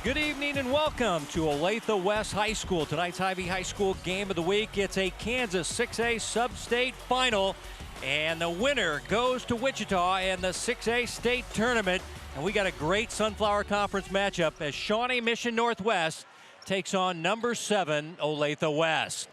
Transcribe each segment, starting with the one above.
Good evening and welcome to Olathe West High School. Tonight's Hy-Vee High School game of the week. It's a Kansas 6A sub-state final, and the winner goes to Wichita in the 6A state tournament. And we got a great Sunflower Conference matchup as Shawnee Mission Northwest takes on number 7 Olathe West.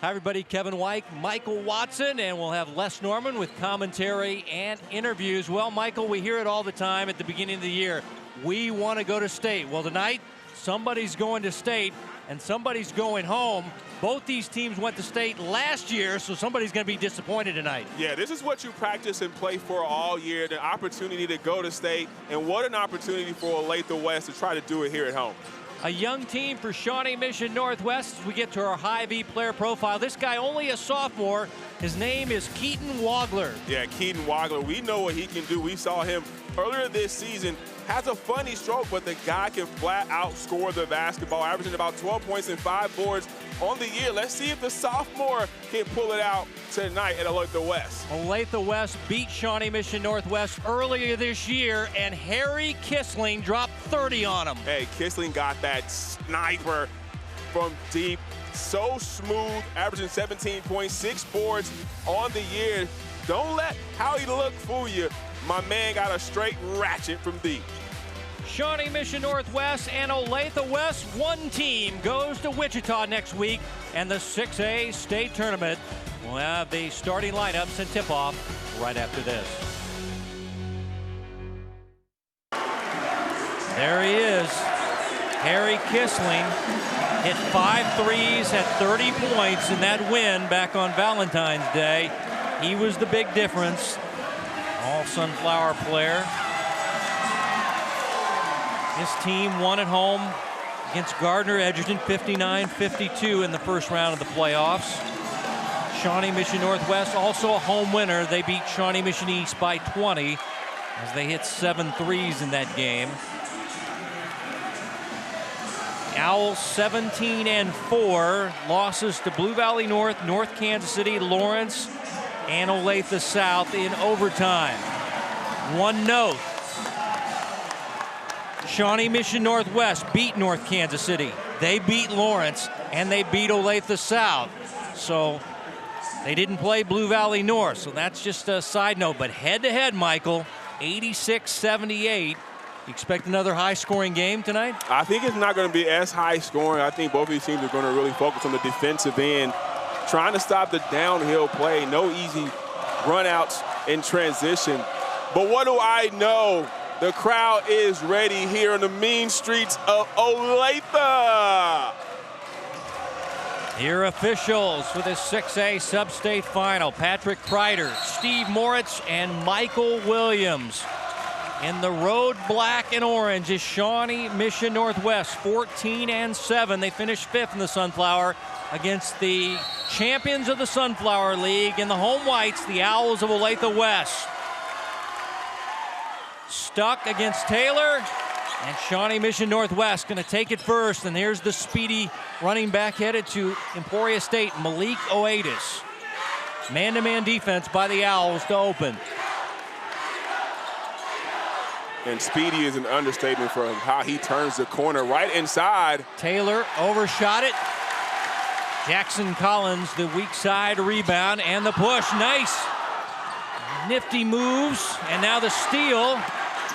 Hi everybody, Kevin White, Michael Watson, and we'll have Les Norman with commentary and interviews. Well, Michael, we hear it all the time at the beginning of the year. We want to go to state. Well, tonight, somebody's going to state and somebody's going home. Both these teams went to state last year, so somebody's going to be disappointed tonight. Yeah, this is what you practice and play for all year, the opportunity to go to state, and what an opportunity for Olathe West to try to do it here at home. A young team for Shawnee Mission Northwest as we get to our Hy-Vee player profile. This guy only a sophomore. His name is Keaton Wagler. Yeah, Keaton Wagler, we know what he can do. We saw him earlier this season. Has a funny stroke, but the guy can flat out score the basketball, averaging about 12 points and 5 boards on the year. Let's see if the sophomore can pull it out tonight at Olathe West. Olathe West beat Shawnee Mission Northwest earlier this year, and Harry Kissling dropped 30 on him. Hey, Kissling got that sniper from deep. So smooth, averaging 17.6 boards on the year. Don't let how he look fool you. My man got a straight ratchet from deep. Shawnee Mission Northwest and Olathe West, one team goes to Wichita next week, and the 6A state tournament will have the starting lineups and tip-off right after this. There he is, Harry Kissling. Hit 5 threes, had 30 points in that win back on Valentine's Day. He was the big difference. All Sunflower player. His team won at home against Gardner Edgerton 59-52 in the first round of the playoffs. Shawnee Mission Northwest also a home winner. They beat Shawnee Mission East by 20 as they hit 7 threes in that game. Owls 17-4, losses to Blue Valley North, North Kansas City, Lawrence, and Olathe South in overtime. One note, Shawnee Mission Northwest beat North Kansas City. They beat Lawrence, and they beat Olathe South. So they didn't play Blue Valley North, so that's just a side note. But head-to-head, Michael, 86-78. You expect another high-scoring game tonight? I think it's not going to be as high-scoring. I think both of these teams are going to really focus on the defensive end, trying to stop the downhill play. No easy runouts in transition. But what do I know? The crowd is ready here on the mean streets of Olathe. Your officials for this 6A sub-state final: Patrick Kreider, Steve Moritz, and Michael Williams. In the road black and orange is Shawnee Mission Northwest, 14-7. They finished 5th in the Sunflower against the champions of the Sunflower League. In the home whites, the Owls of Olathe West. Stuck against Taylor, and Shawnee Mission Northwest going to take it first. And here's the speedy running back headed to Emporia State, Malik Oatis. Man-to-man defense by the Owls to open. And speedy is an understatement for him, how he turns the corner right inside. Taylor overshot it. Jackson Collins, the weak side rebound and the push. Nice. Nifty moves, and now the steal,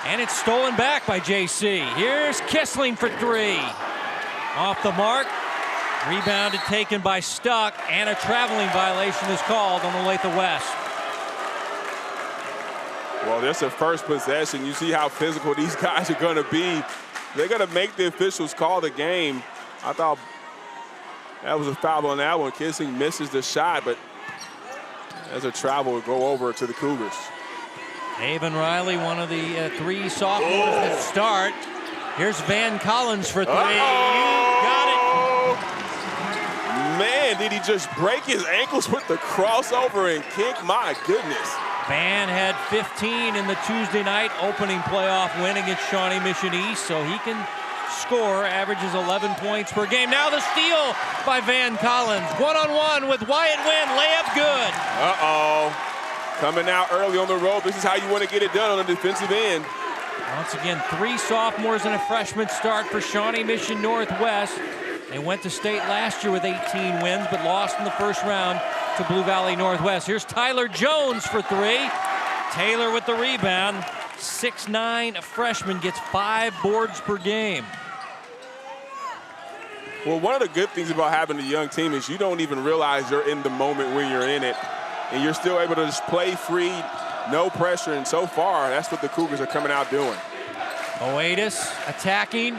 and it's stolen back by JC. Here's Kissling for 3. Off the mark. Rebounded, taken by Stuck, and a traveling violation is called on Olathe West. Well, there's a first possession. You see how physical these guys are going to be. They're going to make the officials call the game. I thought that was a foul on that one. Kissling misses the shot, but as a travel will go over to the Cougars. Haven Riley, one of the 3 sophomores that start. Here's Van Collins for 3. Got it. Man, did he just break his ankles with the crossover and kick? My goodness. Van had 15 in the Tuesday night opening playoff win against Shawnee Mission East, so he can score, averages 11 points per game. Now the steal by Van Collins. One-on-one with Wyatt Wynn, layup good. Uh-oh. Coming out early on the road. This is how you want to get it done on the defensive end. Once again, 3 sophomores and a freshman start for Shawnee Mission Northwest. They went to state last year with 18 wins, but lost in the first round to Blue Valley Northwest. Here's Tyler Jones for 3. Taylor with the rebound. 6'9" freshman gets 5 boards per game. Well, one of the good things about having a young team is you don't even realize you're in the moment when you're in it, and you're still able to just play free, no pressure, and so far, that's what the Cougars are coming out doing. Oatis attacking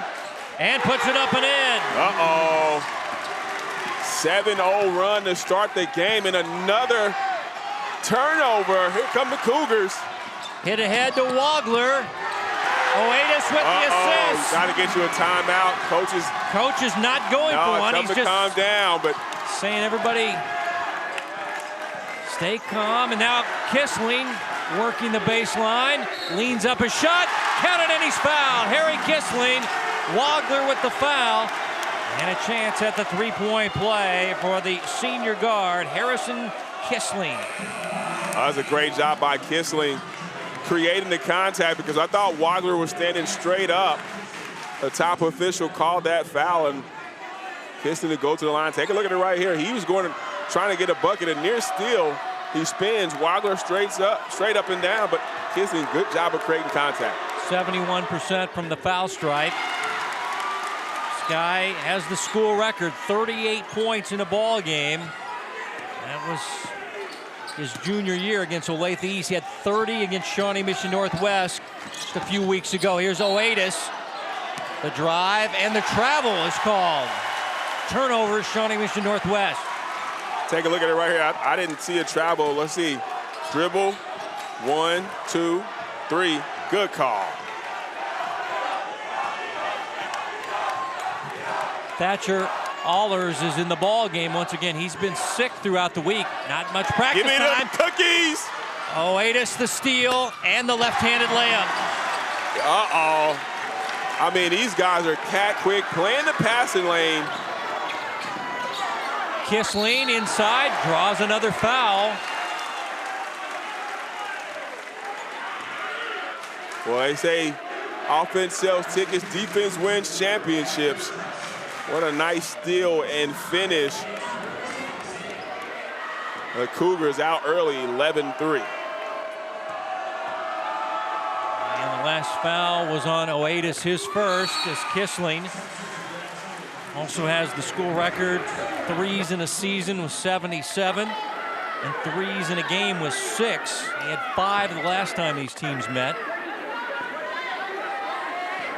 and puts it up and in. Uh-oh. 7-0 run to start the game, and another turnover. Here come the Cougars. Hit ahead to Wagler. Oatis with the assist. Got to get you a timeout. Coach is not going for one. He's just calm down, but saying everybody stay calm. And now Kissling working the baseline. Leans up a shot. Counted and he's fouled. Harry Kissling. Wagler with the foul. And a chance at the three-point play for the senior guard, Harrison Kissling. That was a great job by Kissling creating the contact, because I thought Wagler was standing straight up. The top official called that foul, and Kissling to go to the line. Take a look at it right here. He was trying to get a bucket, and near steal, he spins. Wagler straight up and down, but Kissling, good job of creating contact. 71% from the foul stripe. This guy has the school record, 38 points in a ball game. That was his junior year against Olathe East. He had 30 against Shawnee Mission Northwest just a few weeks ago. Here's Oatis. The drive and the travel is called. Turnover, Shawnee Mission Northwest. Take a look at it right here. I didn't see a travel. Let's see. Dribble. 1, 2, 3. Good call. Thatcher Allers is in the ball game once again. He's been sick throughout the week. Not much practice time. Give me them cookies. Oatis the steal and the left-handed layup. Uh-oh. I mean, these guys are cat quick, playing the passing lane. Kissling inside, draws another foul. Well, they say offense sells tickets, defense wins championships. What a nice steal and finish. The Cougars out early, 11-3. And the last foul was on Oatis, his first, as Kissling also has the school record. Threes in a season was 77, and threes in a game was 6. He had 5 the last time these teams met.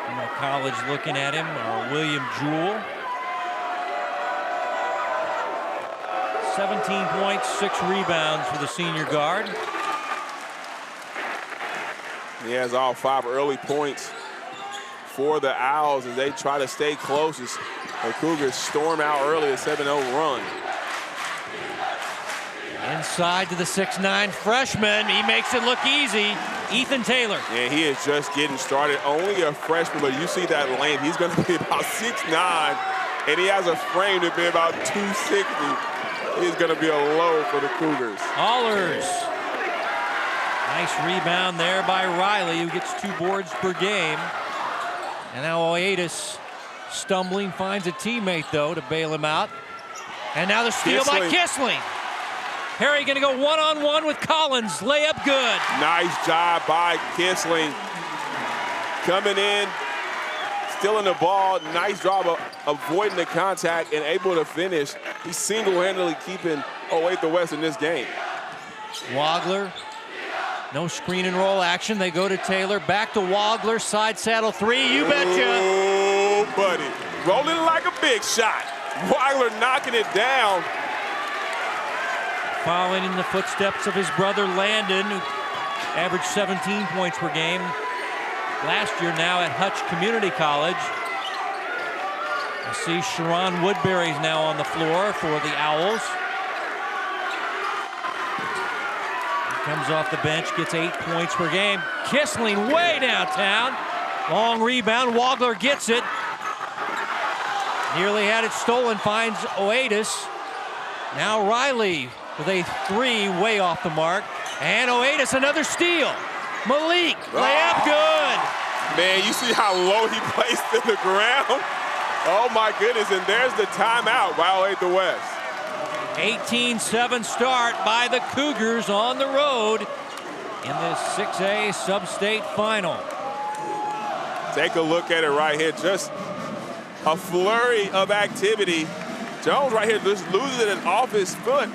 From the college looking at him, William Jewell. 17 points, 6 rebounds for the senior guard. He has all 5 early points for the Owls as they try to stay close as the Cougars storm out early, a 7-0 run. Inside to the 6'9" freshman. He makes it look easy. Ethan Taylor. Yeah, he is just getting started. Only a freshman, but you see that length. He's going to be about 6'9", and he has a frame to be about 260. He's going to be a low for the Cougars. Allers. Nice rebound there by Riley, who gets 2 boards per game. And now Oatis stumbling, finds a teammate, though, to bail him out. And now the steal by Kissling. Harry going to go one-on-one with Collins. Layup good. Nice job by Kissling. Coming in, stealing the ball. Nice job of avoiding the contact and able to finish. He's single-handedly keeping Olathe West in this game. Wagler. No screen and roll action. They go to Taylor. Back to Wagler. Side saddle 3. You betcha. Oh, buddy. Rolling like a big shot. Wagler knocking it down. Following in the footsteps of his brother Landon, who averaged 17 points per game last year, now at Hutch Community College. I see Sharon Woodbury's now on the floor for the Owls. He comes off the bench, gets 8 points per game. Kissling way downtown. Long rebound, Wagler gets it. Nearly had it stolen, finds Oatis. Now Riley with a 3 way off the mark. And Oatis another steal. Malik, layup good. Man, you see how low he placed to the ground? Oh, my goodness, and there's the timeout by Olathe West. 18-7 start by the Cougars on the road in this 6A sub-state final. Take a look at it right here. Just a flurry of activity. Jones right here just loses it off his foot.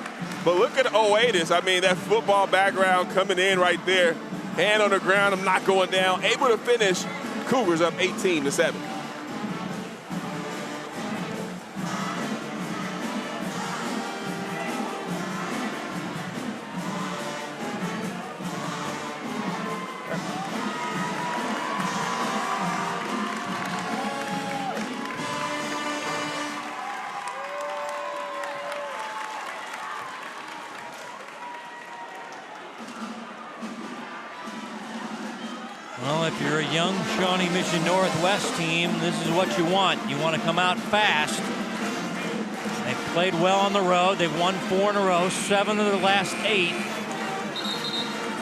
But look at Oatis. I mean, that football background coming in right there. Hand on the ground, I'm not going down. Able to finish. Cougars up 18-7. Well, if you're a young Shawnee Mission Northwest team, this is what you want. You want to come out fast. They've played well on the road. They've won 4 in a row, 7 of the last 8.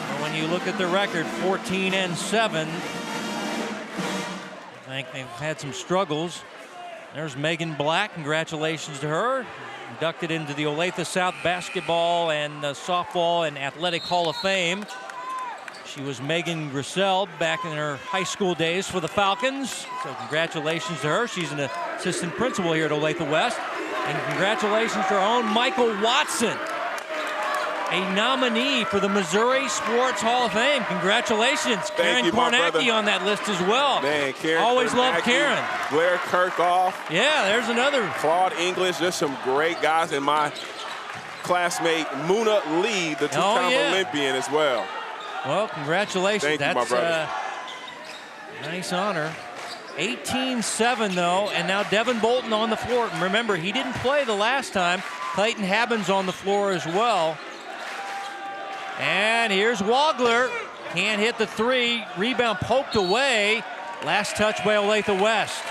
But when you look at the record, 14-7, I think they've had some struggles. There's Megan Black. Congratulations to her. Inducted into the Olathe South Basketball and Softball and Athletic Hall of Fame. She was Megan Grissel back in her high school days for the Falcons. So congratulations to her. She's an assistant principal here at Olathe West. And congratulations to our own Michael Watson, a nominee for the Missouri Sports Hall of Fame. Congratulations. Karen Kornacki on that list as well. Man, Karen. Always loved Karen. Blair Kirkhoff. Yeah, there's another. Claude English, just some great guys. And my classmate, Muna Lee, the two-time Olympian as well. Well, congratulations. Thank you, my brother. Nice honor. 18-7, though, and now Devin Bolton on the floor. Remember, he didn't play the last time. Clayton Habbins on the floor as well. And here's Wagler. Can't hit the 3. Rebound poked away. Last touch by Olathe West.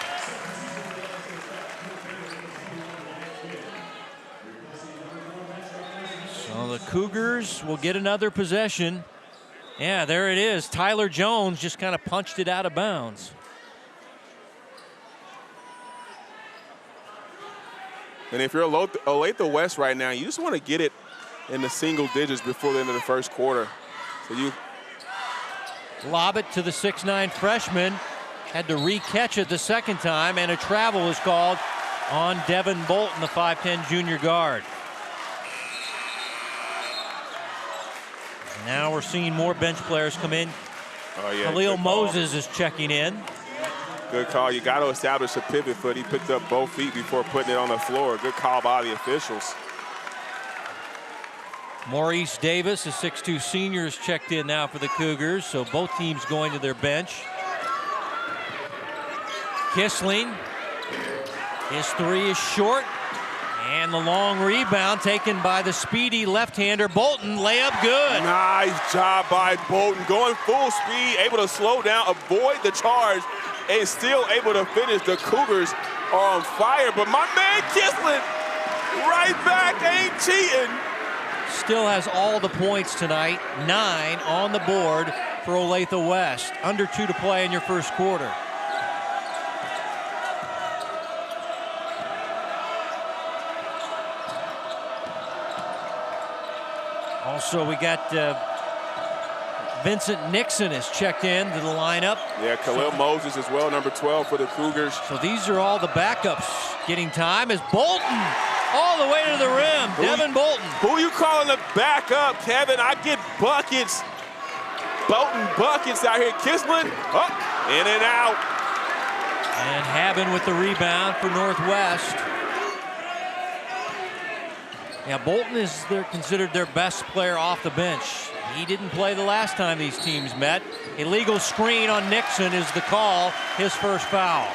So the Cougars will get another possession. Yeah, there it is. Tyler Jones just kind of punched it out of bounds. And if you're Olathe West right now, you just want to get it in the single digits before the end of the first quarter. So you lob it to the 6'9" freshman. Had to re-catch it the second time, and a travel is called on Devin Bolton, the 5'10" junior guard. Now we're seeing more bench players come in. Oh, yeah, Khalil Moses is checking in. Good call. You got to establish a pivot foot. He picked up both feet before putting it on the floor. Good call by the officials. Maurice Davis, a 6'2" senior, is checked in now for the Cougars. So both teams going to their bench. Kissling. His 3 is short. And the long rebound taken by the speedy left-hander Bolton. Layup good. Nice job by Bolton. Going full speed, able to slow down, avoid the charge, and still able to finish. The Cougars are on fire. But my man Kissling, right back, ain't cheating. Still has all the points tonight. 9 on the board for Olathe West. Under 2 to play in your first quarter. Also, we got Vincent Nixon is checked in to the lineup. Yeah, Khalil Moses as well, number 12 for the Cougars. So these are all the backups getting time as Bolton all the way to the rim. Devin Bolton. Who you calling the backup, Kevin? I get buckets. Bolton buckets out here. Kissling up, in and out. And Habben with the rebound for Northwest. Yeah, Bolton is considered their best player off the bench. He didn't play the last time these teams met. Illegal screen on Nixon is the call, his first foul.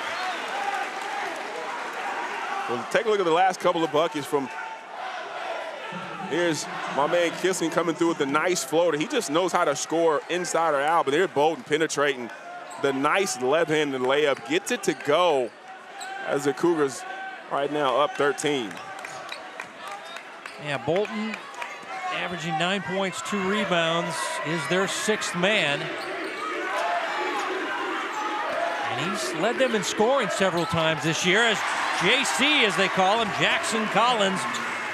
Well, take a look at the last couple of buckets from. Here's my man Kissling coming through with the nice floater. He just knows how to score inside or out, but there's Bolton penetrating the nice left-handed layup. Gets it to go as the Cougars right now up 13. Yeah, Bolton averaging 9 points, 2 rebounds, is their 6th man. And he's led them in scoring several times this year as JC, as they call him, Jackson Collins,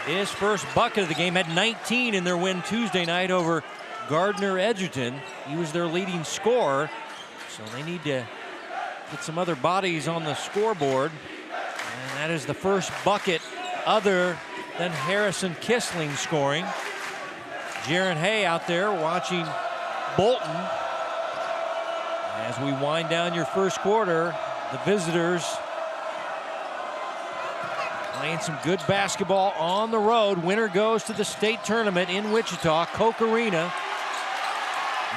his first bucket of the game, had 19 in their win Tuesday night over Gardner Edgerton. He was their leading scorer, so they need to get some other bodies on the scoreboard. And that is the first bucket other than Harrison Kissling scoring. Jaron Hay out there watching Bolton. As we wind down your first quarter, the visitors playing some good basketball on the road. Winner goes to the state tournament in Wichita, Koch Arena.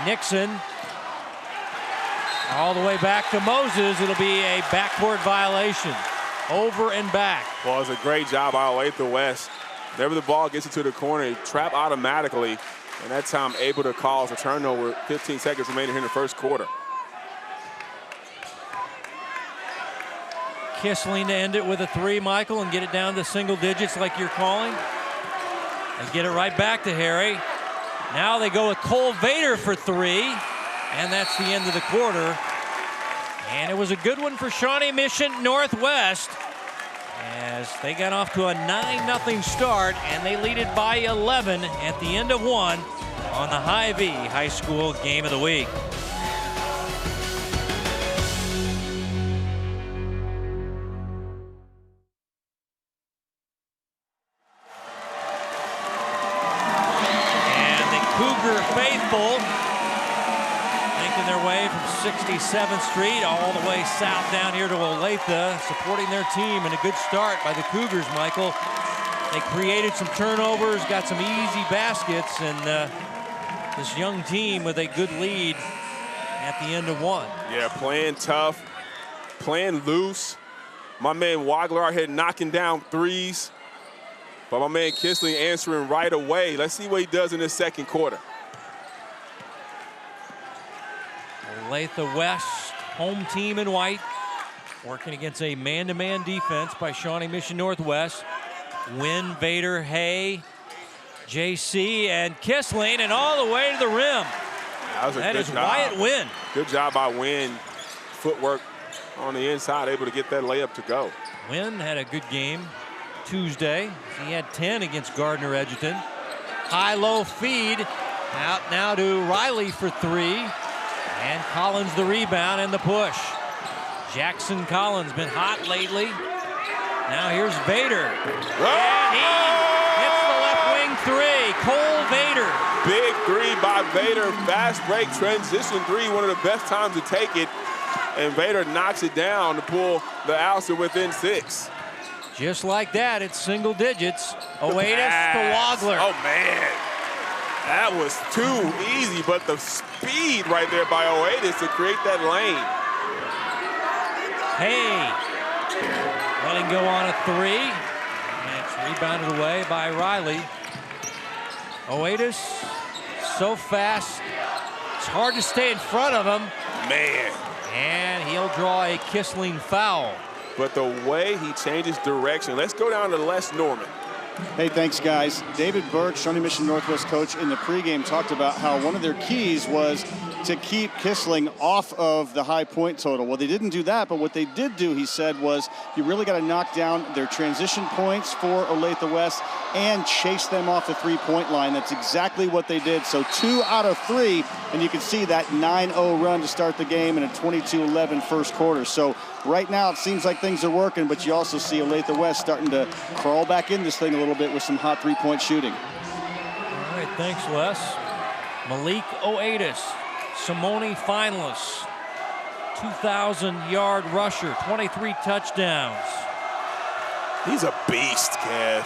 Nixon all the way back to Moses. It'll be a backcourt violation. Over and back. Well, it's a great job by Olathe West. Whenever the ball gets into the corner, trap automatically, and that time able to cause a turnover. 15 seconds remaining here in the first quarter. Kissling to end it with a three, Michael, and get it down to single digits like you're calling. And get it right back to Harry. Now they go with Cole Vader for three, and that's the end of the quarter. And it was a good one for Shawnee Mission Northwest as they got off to a 9-0 start, and they lead it by 11 at the end of one on the Hy-Vee High School Game of the Week. And the Cougar faithful making their way from 67th Street all the way south down here to Olathe, supporting their team, and a good start by the Cougars, Michael. They created some turnovers, got some easy baskets, and this young team with a good lead at the end of one. Yeah, playing tough, playing loose. My man Wagler out here knocking down threes, but my man Kissling answering right away. Let's see what he does in this second quarter. Olathe West, home team in white, working against a man-to-man defense by Shawnee Mission Northwest. Wynn, Vader, Hay, JC, and Kissling, and all the way to the rim. That is Wyatt Wynn. Good job by Wynn. Footwork on the inside, able to get that layup to go. Wynn had a good game Tuesday. He had 10 against Gardner Edgerton. High-low feed. Out now to Riley for three. And Collins the rebound and the push. Jackson Collins been hot lately. Now here's Vader. And he hits the left wing three. Cole Vader. Big three by Vader. Fast break transition three. One of the best times to take it. And Vader knocks it down to pull the Alster within 6. Just like that, it's single digits. Oatis to Wagler. Oh, man. That was too easy, but the speed right there by Oatis to create that lane. Hey, letting go on a three. And it's rebounded away by Riley. Oatis, so fast. It's hard to stay in front of him. Man. And he'll draw a Kissling foul. But the way he changes direction. Let's go down to Les Norman. Hey, thanks, guys. David Burke, Shawnee Mission Northwest coach, in the pregame talked about how one of their keys was to keep Kissling off of the high point total. Well, they didn't do that, but what they did do, he said, was you really got to knock down their transition points for Olathe West and chase them off the three-point line. That's exactly what they did. So 2 out of 3, and you can see that 9-0 run to start the game and a 22-11 first quarter. So right now it seems like things are working, but you also see Olathe West starting to crawl back in this thing a little bit with some hot three-point shooting. All right, thanks, Les. Malik Oatis, Simone finalist, 2,000-yard rusher, 23 touchdowns. He's a beast, Kev.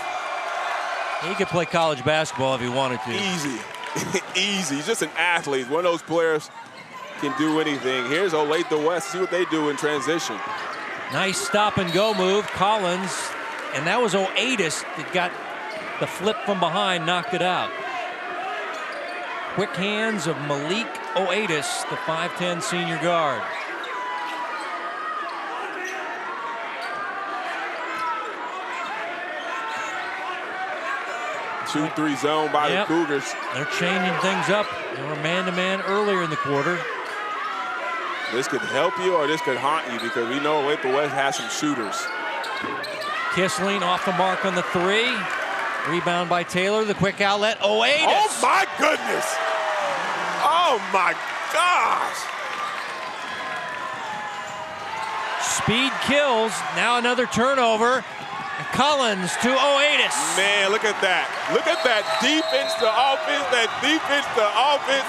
He could play college basketball if he wanted to. Easy. Easy. He's just an athlete. One of those players can do anything. Here's Olathe West. See what they do in transition. Nice stop-and-go move. Collins, and that was Oatis that got the flip from behind, knocked it out. Quick hands of Malik Oatis, the 5'10 senior guard. 2-3 zone by the Cougars. They're changing things up. They were man-to-man earlier in the quarter. This could help you or this could haunt you because we know Olathe West has some shooters. Kissling off the mark on the three. Rebound by Taylor, the quick outlet. Olathe! Oh my goodness! Oh my gosh! Speed kills, now another turnover. Collins to Olathe. Man, look at that. Look at that defense to offense, that defense to offense.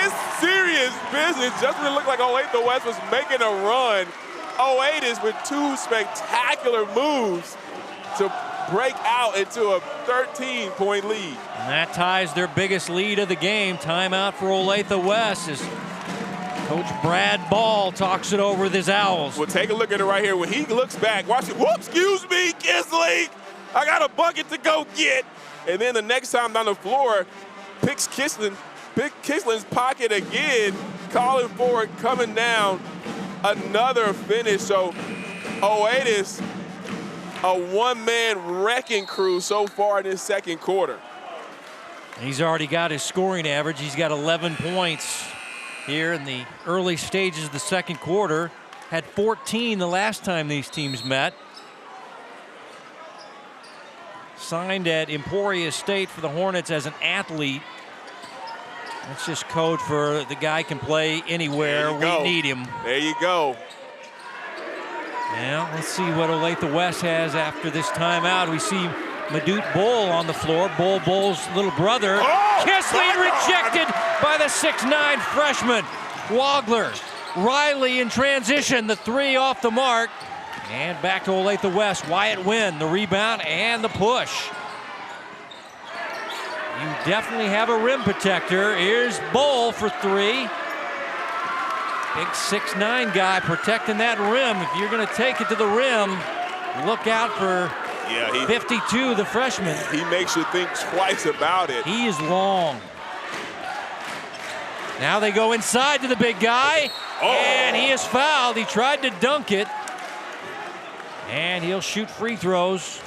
It's serious business. Just when it looked like Olathe West was making a run, Olathe with two spectacular moves to break out into a 13-point lead. And that ties their biggest lead of the game. Timeout for Olathe West as Coach Brad Ball talks it over with his Owls. Well, take a look at it right here. When he looks back, watch it. Whoops, excuse me, Kissling. I got a bucket to go get. And then the next time down the floor, picks Kissling's pocket again, calling for it, coming down. Another finish. So Olathe, a one-man wrecking crew so far in this second quarter. He's already got his scoring average. He's got 11 points here in the early stages of the second quarter. Had 14 the last time these teams met. Signed at Emporia State for the Hornets as an athlete. That's just code for the guy can play anywhere we need him. There you go. Now let's see what Olathe West has after this timeout. We see Madut Bull on the floor. Bull's little brother. Oh, Kissling rejected by the 6'9" freshman. Wagler. Riley in transition. The three off the mark. And back to Olathe West. Wyatt Wynn, the rebound and the push. You definitely have a rim protector. Here's Bull for three. Big 6'9" guy protecting that rim. If you're going to take it to the rim, look out for 52, the freshman. He makes you think twice about it. He is long. Now they go inside to the big guy, and he is fouled. He tried to dunk it, and he'll shoot free throws.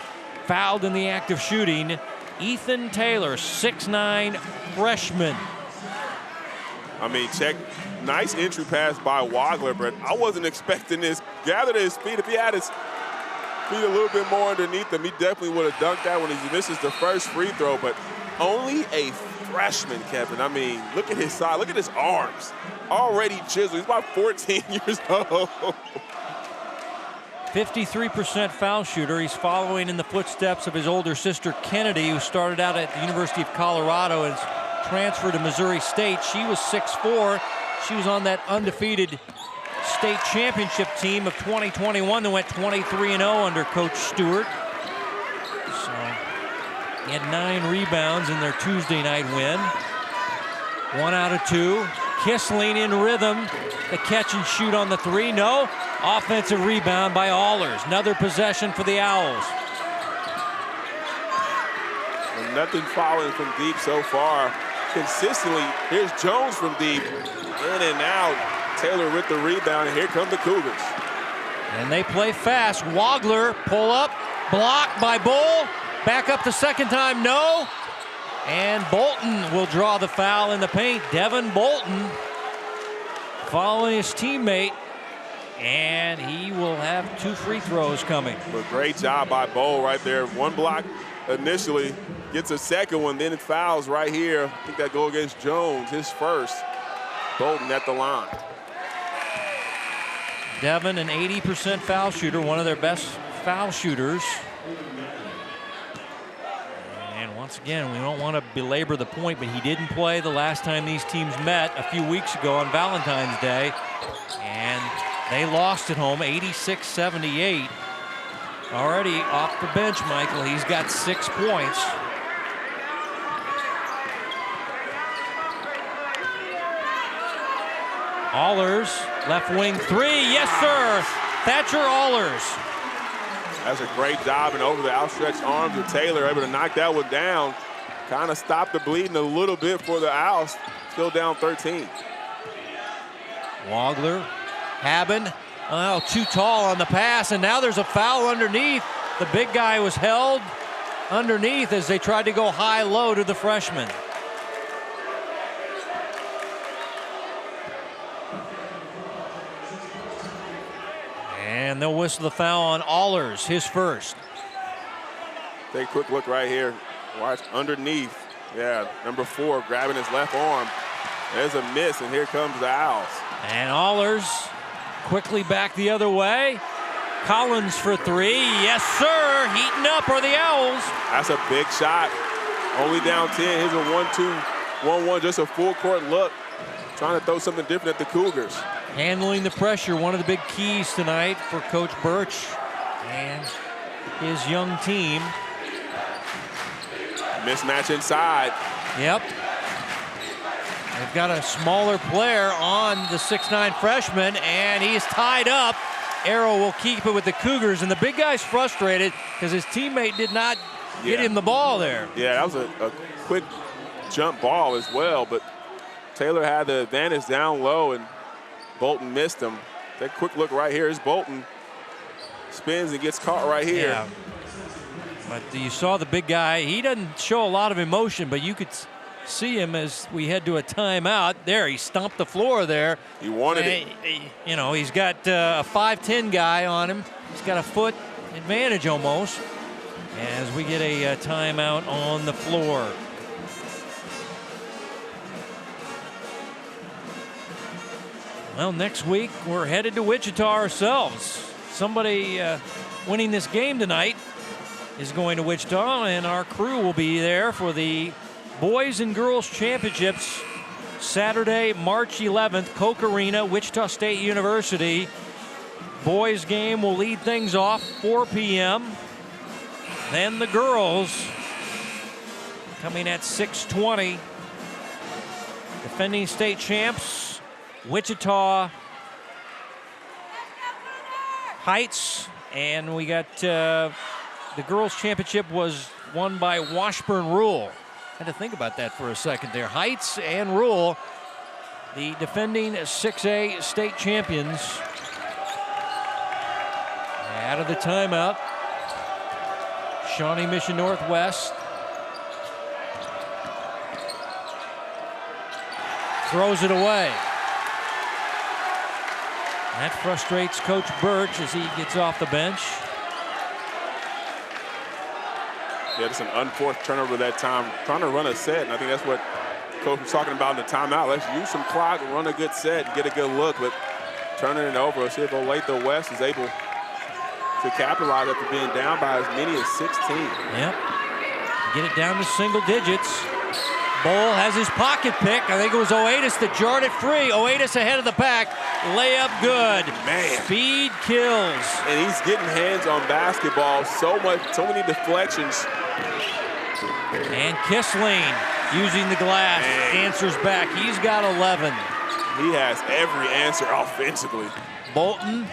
Fouled in the act of shooting. Ethan Taylor, 6'9" freshman. I mean, check. Nice entry pass by Wagler, but I wasn't expecting this. Gathered his feet. If he had his feet a little bit more underneath him, he definitely would have dunked that when he misses the first free throw, but only a freshman, Kevin. I mean, look at his size. Look at his arms. Already chiseled. He's about 14 years old. 53% foul shooter. He's following in the footsteps of his older sister, Kennedy, who started out at the University of Colorado and transferred to Missouri State. She was 6'4". She was on that undefeated state championship team of 2021 that went 23-0 under Coach Stewart. So he had 9 rebounds in their Tuesday night win. 1 out of 2. Kissling in rhythm. The catch and shoot on the three. No. Offensive rebound by Allers. Another possession for the Owls. And nothing following from deep so far. Consistently, here's Jones from deep. In and out. Taylor with the rebound, and here come the Cougars. And they play fast. Wagler, pull up, blocked by Bull. Back up the second time, no. And Bolton will draw the foul in the paint. Devin Bolton following his teammate, and he will have 2 free throws coming. But great job by Bull right there. One block initially, gets a second one, then it fouls right here. I think that goal against Jones, his first. Bolton at the line. Devin, an 80% foul shooter, one of their best foul shooters. And once again, we don't want to belabor the point, but he didn't play the last time these teams met a few weeks ago on Valentine's Day. And they lost at home, 86-78. Already off the bench, Michael. He's got 6 points. Allers, left wing three. Yes, sir. Thatcher Allers. That's a great job, and over the outstretched arms of Taylor, able to knock that one down. Kind of stopped the bleeding a little bit for the Owls. Still down 13. Wagler, Haben, too tall on the pass, and now there's a foul underneath. The big guy was held underneath as they tried to go high-low to the freshman. And they'll whistle the foul on Allers, his first. Take a quick look right here. Watch underneath. Yeah, number 4 grabbing his left arm. There's a miss, and here comes the Owls. And Allers quickly back the other way. Collins for 3. Yes, sir. Heating up are the Owls. That's a big shot. Only down 10. Here's a 1-2, 1-1, just a full court look. Trying to throw something different at the Cougars. Handling the pressure, one of the big keys tonight for Coach Birch and his young team. Mismatch inside. Yep. They've got a smaller player on the 6'9" freshman, and he's tied up. Arrow will keep it with the Cougars, and the big guy's frustrated because his teammate did not get him the ball there. Yeah, that was a quick jump ball as well, but Taylor had the advantage down low, and Bolton missed him. That quick look right here is Bolton. Spins and gets caught right here. Yeah. But you saw the big guy. He doesn't show a lot of emotion, but you could see him as we head to a timeout. There, he stomped the floor there. He wanted it. You know, he's got a 5'10" guy on him. He's got a foot advantage almost as we get a timeout on the floor. Well, next week we're headed to Wichita ourselves. Somebody winning this game tonight is going to Wichita, and our crew will be there for the Boys and Girls Championships Saturday, March 11th, Koch Arena, Wichita State University. Boys game will lead things off 4 p.m. Then the girls coming at 6:20. Defending state champs, Wichita Heights, and we got the girls' championship was won by Washburn Rule. Had to think about that for a second there. Heights and Rule, the defending 6A state champions. Out of the timeout, Shawnee Mission Northwest throws it away. That frustrates Coach Birch as he gets off the bench. Yeah, it's an unforced turnover that time. Trying to run a set, and I think that's what Coach was talking about in the timeout. Let's use some clock and run a good set and get a good look, but turning it over. Let's see if Olathe West is able to capitalize after being down by as many as 16. Yep. Get it down to single digits. Bowl has his pocket pick. I think it was Oatis that jarred it free. Oatis ahead of the pack. Layup good. Man. Speed kills. And he's getting hands on basketball. So many deflections. And Kissling using the glass. Answers back. He's got 11. He has every answer offensively. Bolton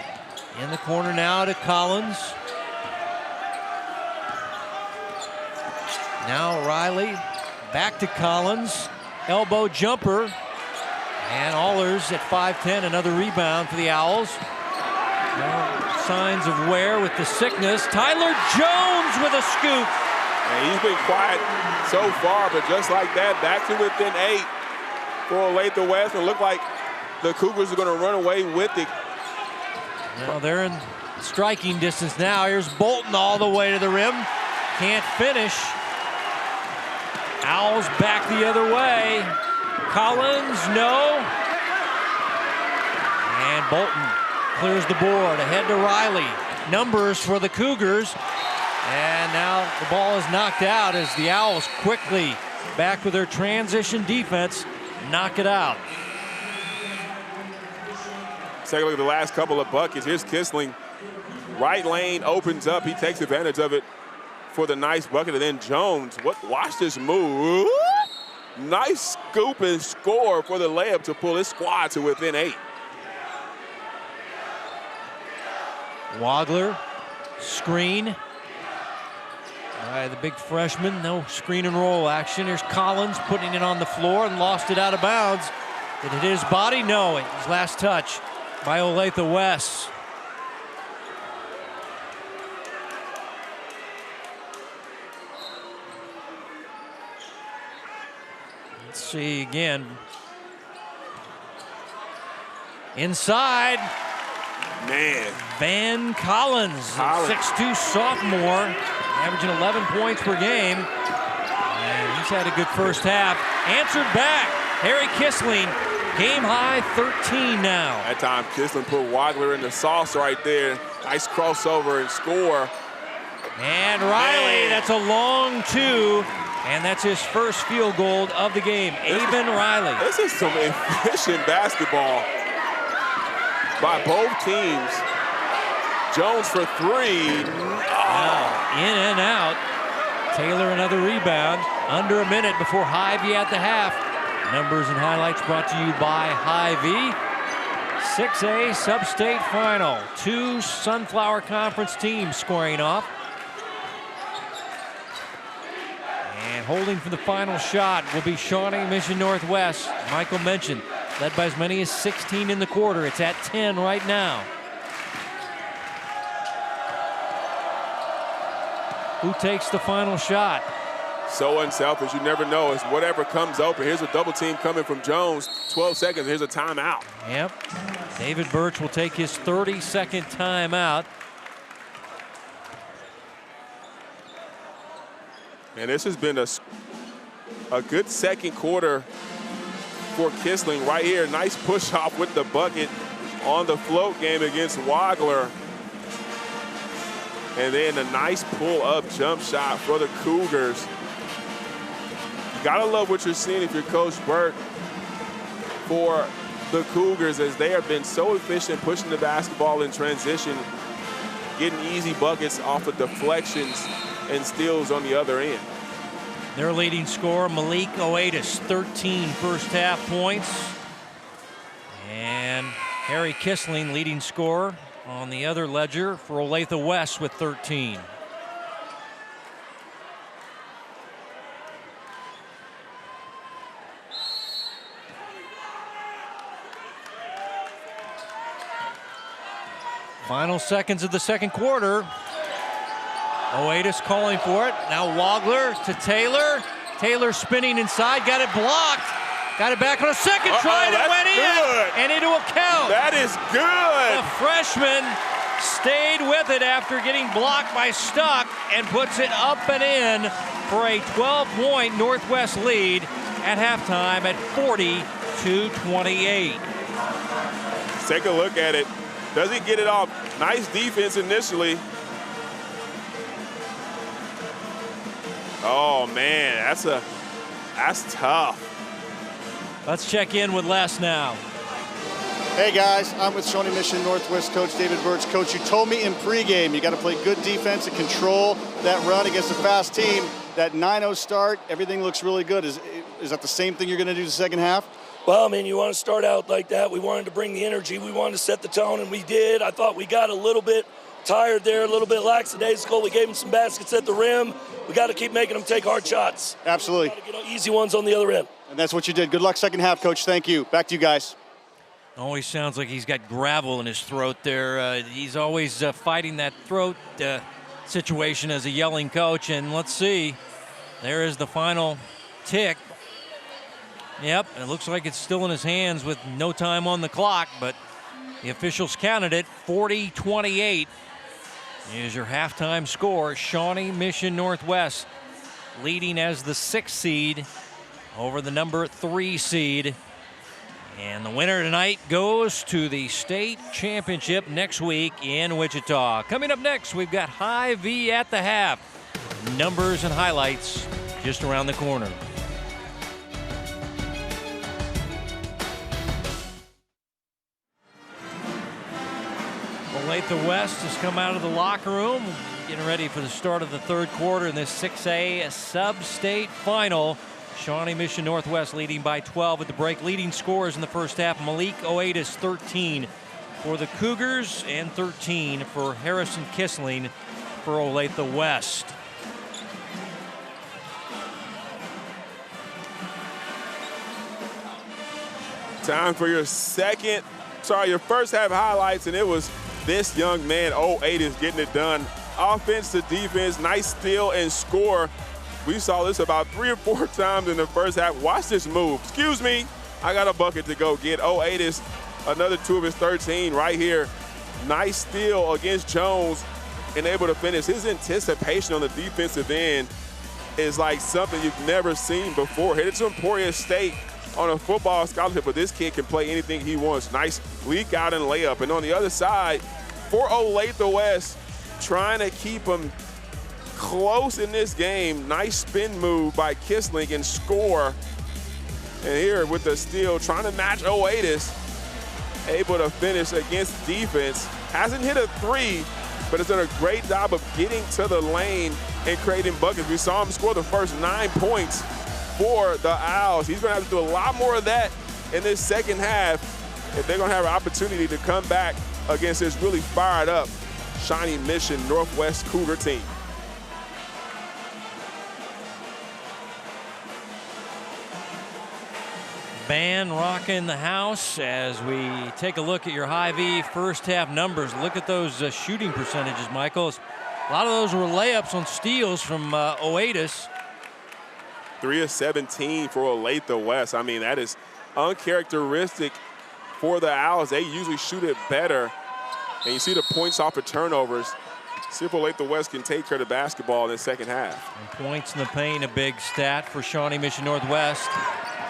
in the corner now to Collins. Now Riley back to Collins. Elbow jumper. And Allers at 5'10", another rebound for the Owls. No signs of wear with the sickness. Tyler Jones with a scoop. And he's been quiet so far, but just like that, back to within 8 for Olathe West. It looked like the Cougars are going to run away with it. Well, they're in striking distance now. Here's Bolton all the way to the rim. Can't finish. Owls back the other way. Collins, no. And Bolton clears the board. Ahead to Riley. Numbers for the Cougars. And now the ball is knocked out as the Owls quickly back with their transition defense knock it out. Take a look at the last couple of buckets. Here's Kissling. Right lane opens up. He takes advantage of it for the nice bucket. And then Jones, watch this move. Nice scoop and score for the layup to pull his squad to within 8. Wagler, screen by the big freshman. No screen and roll action. Here's Collins putting it on the floor and lost it out of bounds. Did it hit his body? No, his last touch by Olathe West. Let's see again. Inside. Man. Van Collins, 6'2" sophomore, averaging 11 points per game. And he's had a good first half. Answered back. Harry Kissling, game high 13 now. That time Kissling put Wagler in the sauce right there. Nice crossover and score. And Riley, that's a long two. And that's his first field goal of the game. Avon Riley. This is some efficient basketball by both teams. Jones for three. In and out. Taylor another rebound. Under a minute before Hy-Vee at the half. Numbers and highlights brought to you by Hy-Vee. 6A Sub-State Final. 2 Sunflower Conference teams scoring off. And holding for the final shot will be Shawnee Mission Northwest. Michael mentioned, led by as many as 16 in the quarter. It's at 10 right now. Who takes the final shot? So unselfish, you never know. It's whatever comes open. Here's a double team coming from Jones. 12 seconds, here's a timeout. Yep. David Birch will take his 32nd timeout. And this has been a good second quarter for Kissling right here. Nice push off with the bucket on the float game against Wagler. And then a nice pull-up jump shot for the Cougars. You gotta love what you're seeing if you're Coach Burke for the Cougars, as they have been so efficient pushing the basketball in transition, getting easy buckets off of deflections and steals on the other end. Their leading scorer, Malik Oatis, 13 first half points. And Harry Kissling, leading scorer on the other ledger for Olathe West with 13. Final seconds of the second quarter. Oatis calling for it. Now Wagler to Taylor. Taylor spinning inside, got it blocked. Got it back on a second try, and it went in and into a count. That is good. The freshman stayed with it after getting blocked by Stuck and puts it up and in for a 12-point Northwest lead at halftime at 40-28. Take a look at it. Doesn't get it off. Nice defense initially. Oh man, that's tough. Let's check in with Les now. Hey guys, I'm with Shawnee Mission Northwest coach David Birch. Coach, you told me in pregame you got to play good defense and control that run against a fast team. That 9-0 start, everything looks really good. Is that the same thing you're going to do the second half? Well, I mean, you want to start out like that. We wanted to bring the energy. We wanted to set the tone, and we did. I thought we got a little bit tired there, a little bit lackadaisical. We gave them some baskets at the rim. We got to keep making them take hard shots. Absolutely. Got to get easy ones on the other end. And that's what you did. Good luck second half, Coach. Thank you. Back to you guys. Always sounds like he's got gravel in his throat there. He's always fighting that throat situation as a yelling coach. And let's see. There is the final tick. Yep, and it looks like it's still in his hands with no time on the clock, but the officials counted it. 40-28 is your halftime score. Shawnee Mission Northwest leading as the 6th seed over the number 3 seed. And the winner tonight goes to the state championship next week in Wichita. Coming up next, we've got Hy-Vee at the half. Numbers and highlights just around the corner. Olathe West has come out of the locker room, getting ready for the start of the third quarter in this 6A Sub-State Final. Shawnee Mission Northwest leading by 12 at the break. Leading scorers in the first half, Malik Oatis, 13 for the Cougars and 13 for Harrison Kissling for Olathe West. Time for your first half highlights, and it was this young man, Oatis, getting it done. Offense to defense, nice steal and score. We saw this about 3 or 4 times in the first half. Watch this move. Excuse me, I got a bucket to go get. Oatis, another 2 of his 13 right here Nice steal against Jones and able to finish. His anticipation on the defensive end is like something you've never seen before. Headed to Emporia State on a football scholarship, but this kid can play anything he wants. Nice leak out and layup. And on the other side, for Olathe West, trying to keep him close in this game. Nice spin move by Kissling and score. And here with the steal, trying to match Oatis, able to finish against defense. Hasn't hit a three, but has done a great job of getting to the lane and creating buckets. We saw him score the first 9 points for the Owls. He's gonna have to do a lot more of that in this second half if they're gonna have an opportunity to come back against this really fired up Shawnee Mission Northwest Cougar team. Band rocking the house as we take a look at your Hy-Vee first half numbers. Look at those shooting percentages, Michael. A lot of those were layups on steals from Oatis. 3 of 17 for Olathe West. I mean, that is uncharacteristic for the Owls. They usually shoot it better. And you see the points off of turnovers. See if Olathe West can take care of the basketball in the second half. And points in the paint, a big stat for Shawnee Mission Northwest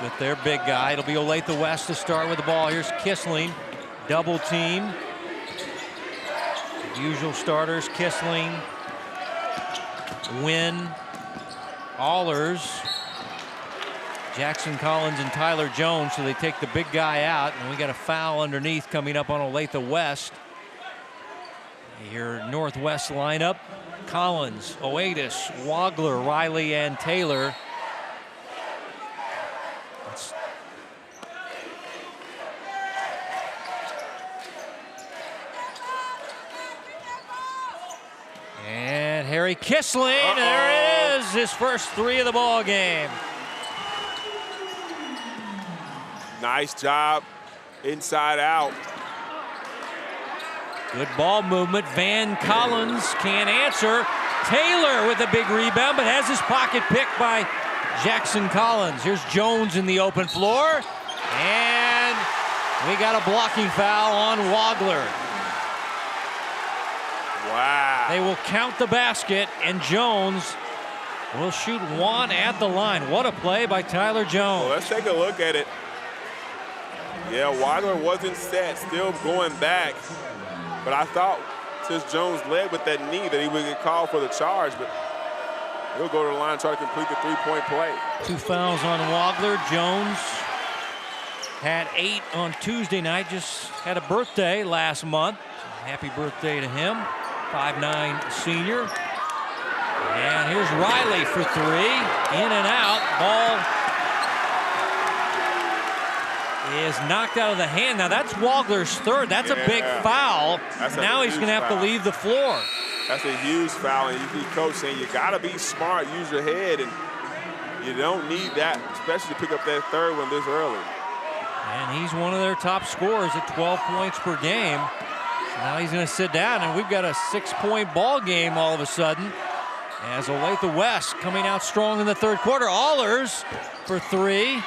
with their big guy. It'll be Olathe West to start with the ball. Here's Kissling, double team. Usual starters, Kissling, Wynn, Allers, Jackson Collins, and Tyler Jones. So they take the big guy out, and we got a foul underneath coming up on Olathe West. Your Northwest lineup, Collins, Oatis, Wagler, Riley, and Taylor. And Harry Kissling, there it is, his first three of the ball game. Nice job inside out. Good ball movement. Van Collins can't answer. Taylor with a big rebound, but has his pocket picked by Jackson Collins. Here's Jones in the open floor. And we got a blocking foul on Wagler. Wow. They will count the basket, and Jones will shoot one at the line. What a play by Tyler Jones. Well, let's take a look at it. Yeah, Wagler wasn't set, still going back. But I thought since Jones led with that knee that he would get called for the charge, but he'll go to the line and try to complete the three-point play. 2 fouls on Wagler. Jones had 8 on Tuesday night, just had a birthday last month. Happy birthday to him, 5'9" senior. And here's Riley for three, in and out. Ball is knocked out of the hand. Now that's Wagler's third. That's a big foul. Now he's going to have to leave the floor. That's a huge foul, and you see coach saying you got to be smart, use your head, and you don't need that, especially to pick up that third one this early. And he's one of their top scorers at 12 points per game. So now he's going to sit down, and we've got a 6-point ball game all of a sudden. As Olathe West coming out strong in the third quarter. Allers for three.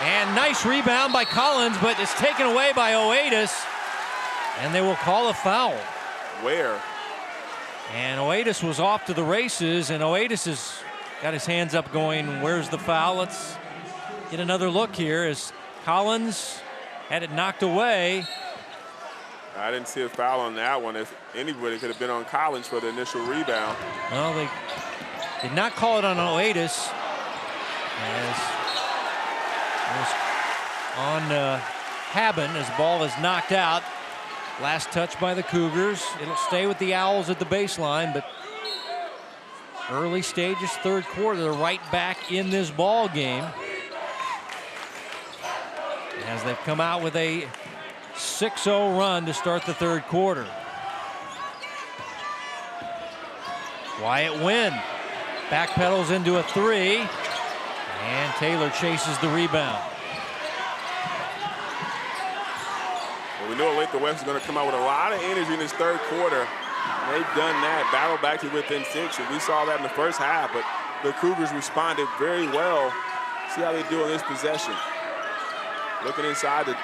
And nice rebound by Collins, but it's taken away by Oatis. And they will call a foul. Where? And Oatis was off to the races, and Oatis has got his hands up going, where's the foul? Let's get another look here as Collins had it knocked away. I didn't see a foul on that one. If anybody could have been on Collins for the initial rebound. Well, they did not call it on Oatis. As it was on Haben as the ball is knocked out. Last touch by the Cougars. It'll stay with the Owls at the baseline, but early stages, third quarter, they're right back in this ball game. As they've come out with a 6-0 run to start the third quarter. Wyatt Wynn backpedals into a three, and Taylor chases the rebound. Well, we know Olathe West is going to come out with a lot of energy in this third quarter. They've done that, battle back to within 6, and we saw that in the first half, but the Cougars responded very well. See how they do on this possession. Looking inside to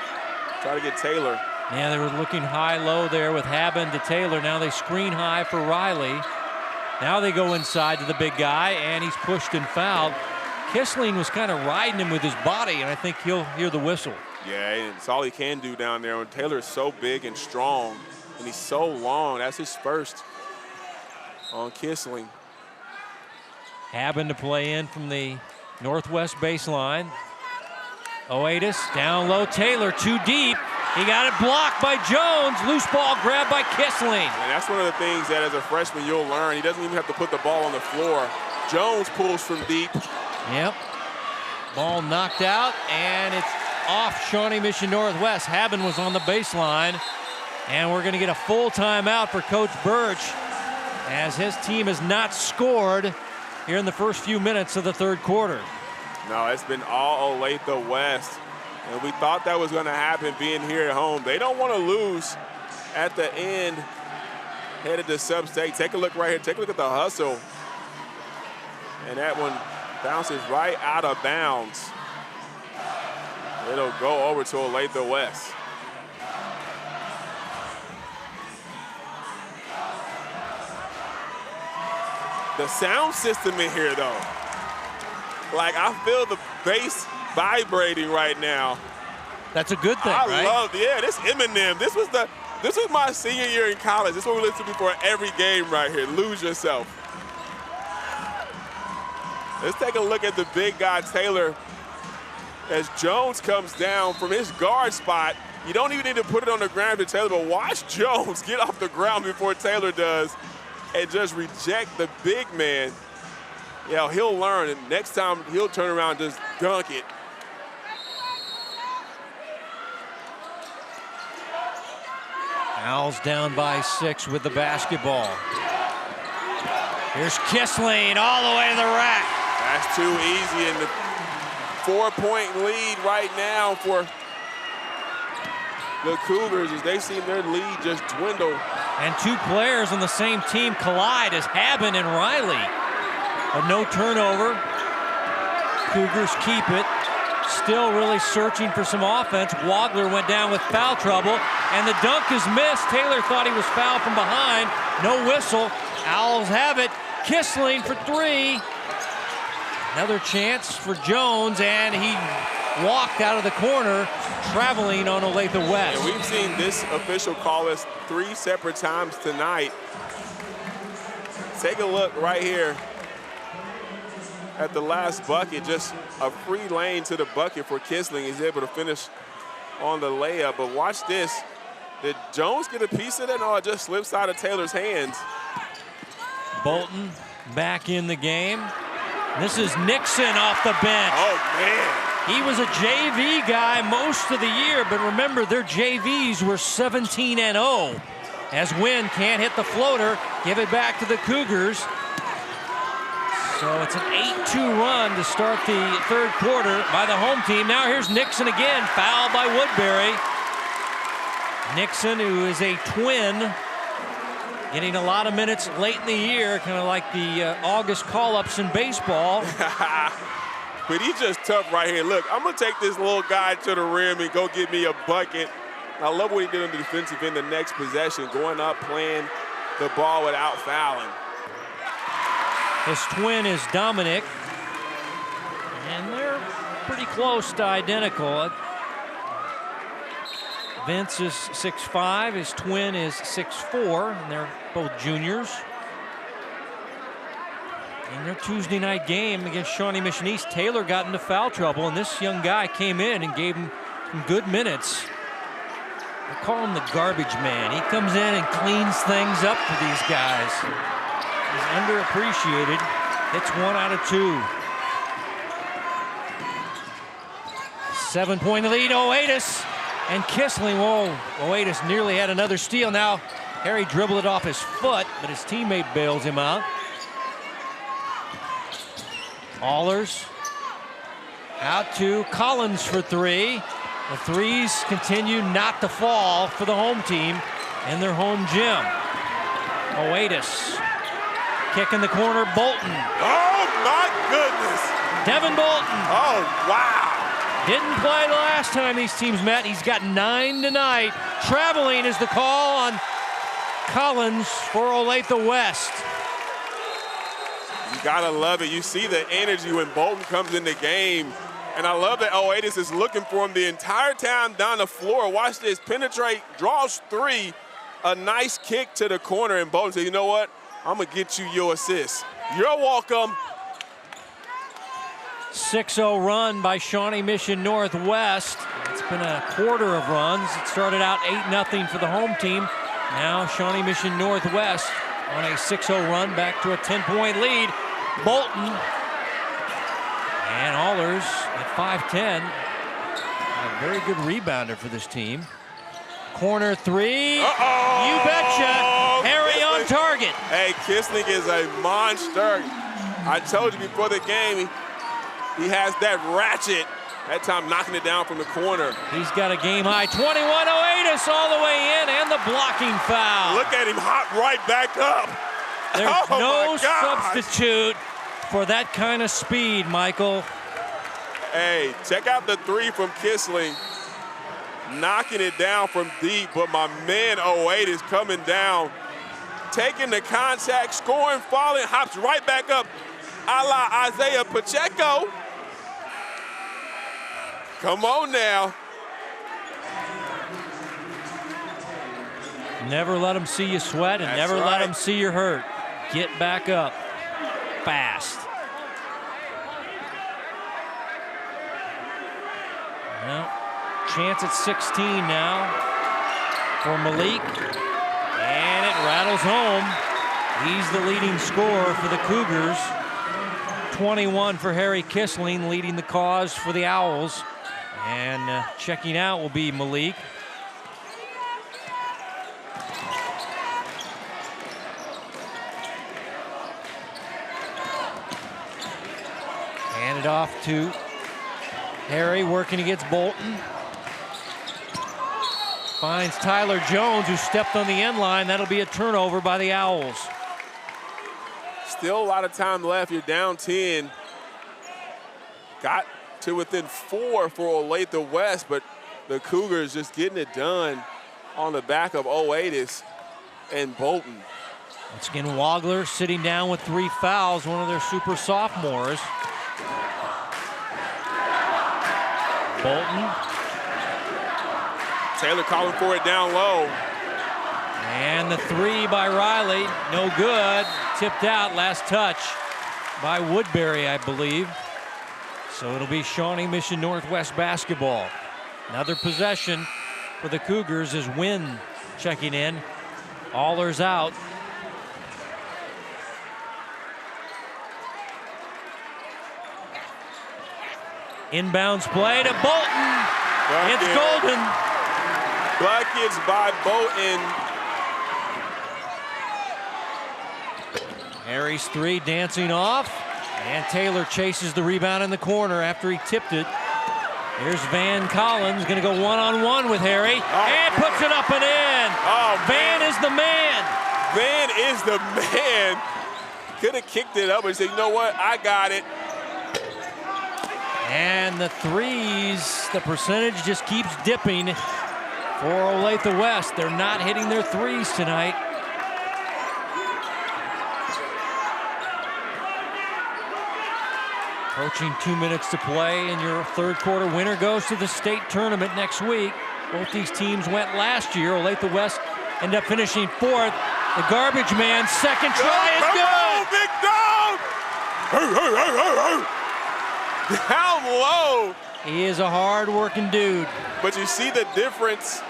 try to get Taylor. Yeah, they were looking high-low there with Haben to Taylor. Now they screen high for Riley. Now they go inside to the big guy, and he's pushed and fouled. Kissling was kind of riding him with his body, and I think he'll hear the whistle. Yeah, and it's all he can do down there. When Taylor is so big and strong, and he's so long, that's his first on Kissling. Haben to play in from the northwest baseline. Olathe down low. Taylor too deep. He got it blocked by Jones. Loose ball grabbed by Kissling. And that's one of the things that as a freshman you'll learn. He doesn't even have to put the ball on the floor. Jones pulls from deep. Yep. Ball knocked out, and it's off Shawnee Mission Northwest. Haben was on the baseline, and we're going to get a full timeout for Coach Birch as his team has not scored here in the first few minutes of the third quarter. No, it's been all Olathe West, and we thought that was going to happen being here at home. They don't want to lose at the end, headed to sub-state. Take a look right here. Take a look at the hustle. And that one bounces right out of bounds. It'll go over to Olathe West. The sound system in here, though. Like, I feel the bass vibrating right now. That's a good thing, right? I love, yeah, this Eminem. This was my senior year in college. This is what we listen to before every game right here. Lose Yourself. Let's take a look at the big guy, Taylor, as Jones comes down from his guard spot. You don't even need to put it on the ground to Taylor, but watch Jones get off the ground before Taylor does and just reject the big man. Yeah, he'll learn, and next time he'll turn around and just dunk it. Owls down by 6 with the basketball. Here's Kissling all the way to the rack. That's too easy, and the 4-point lead right now for the Cougars as they've seen their lead just dwindle. And two players on the same team collide as Haben and Riley. But no turnover. Cougars keep it. Still really searching for some offense. Wagler went down with foul trouble, and the dunk is missed. Taylor thought he was fouled from behind. No whistle. Owls have it. Kissling for 3. Another chance for Jones, and he walked out of the corner, traveling on Olathe West. And we've seen this official call this 3 separate times tonight. Take a look right here at the last bucket, just a free lane to the bucket for Kissling. He's able to finish on the layup, but watch this. Did Jones get a piece of it? No, it just slips out of Taylor's hands. Bolton back in the game. This is Nixon off the bench. Oh, man. He was a JV guy most of the year, but remember, their JVs were 17-0. As Wynn can't hit the floater, give it back to the Cougars. So it's an 8-2 run to start the third quarter by the home team. Now here's Nixon again, fouled by Woodbury. Nixon, who is a twin, getting a lot of minutes late in the year, kind of like the August call-ups in baseball. But he's just tough right here. Look, I'm going to take this little guy to the rim and go get me a bucket. I love what he did on the defensive end the next possession, going up, playing the ball without fouling. His twin is Dominic, and they're pretty close to identical. Vince is 6'5", his twin is 6'4", and they're both juniors. In their Tuesday night game against Shawnee Mission East, Taylor got into foul trouble, and this young guy came in and gave him some good minutes. I call him the garbage man. He comes in and cleans things up for these guys. He's underappreciated. Hits 1 out of 2. 7-point lead, Olathe. And Kissling, whoa, Olathe nearly had another steal. Now, Harry dribbled it off his foot, but his teammate bails him out. Allers out to Collins for 3. The threes continue not to fall for the home team in their home gym. Olathe. Kick in the corner, Bolton. Oh, my goodness. Devin Bolton. Oh, wow. Didn't play the last time these teams met. He's got 9 tonight. Traveling is the call on Collins for Olathe West. You gotta love it. You see the energy when Bolton comes in the game. And I love that Oatis is looking for him the entire time down the floor. Watch this, penetrate, draws 3, a nice kick to the corner, and Bolton said, you know what? I'm gonna get you your assist. You're welcome. 6-0 run by Shawnee Mission Northwest. It's been a quarter of runs. It started out 8-0 for the home team. Now Shawnee Mission Northwest on a 6-0 run back to a 10-point lead. Bolton and Allers at 5'10". A very good rebounder for this team. Corner 3. Uh-oh. You betcha. Harry on target. Hey, Kissling is a monster. I told you before the game, he has that ratchet. That time knocking it down from the corner. He's got a game high 21. Oatis all the way in, and the blocking foul. Look at him hop right back up. There's no substitute for that kind of speed, Michael. Hey, check out the 3 from Kissling. Knocking it down from deep, but my man Oatis is coming down, taking the contact, scoring, falling, hops right back up, a la Isaiah Pacheco. Come on now. Never let them see you sweat, and never let them see you hurt. Get back up fast. Well, chance at 16 now for Malik, and it rattles home. He's the leading scorer for the Cougars. 21 for Harry Kissling, leading the cause for the Owls. And checking out will be Malik. Hand it off to Harry, working against Bolton. Finds Tyler Jones, who stepped on the end line. That'll be a turnover by the Owls. Still a lot of time left. You're down 10. Got to within 4 for Olathe West, but the Cougars just getting it done on the back of Oatis and Bolton. Once again, Wagler sitting down with 3 fouls, one of their super sophomores. Bolton. Taylor calling for it down low. And the 3 by Riley, no good. Tipped out, last touch by Woodbury, I believe. So it'll be Shawnee Mission Northwest basketball. Another possession for the Cougars is Wynn checking in. Allers out. Inbounds play to Bolton. It's golden. Buckets by Bolton. Harry's 3 dancing off. And Taylor chases the rebound in the corner after he tipped it. Here's Van Collins, gonna go one-on-one with Harry, and puts it up and in. Oh, Van is the man. Van is the man. Could have kicked it up and said, you know what, I got it. And the 3s, the percentage just keeps dipping for Olathe West. They're not hitting their 3s tonight. Approaching 2 minutes to play, and your third quarter winner goes to the state tournament next week. Both these teams went last year. Olathe West ended up finishing 4th. The garbage man's second try is good. Big dog! Down low. He is a hard-working dude. But you see the difference.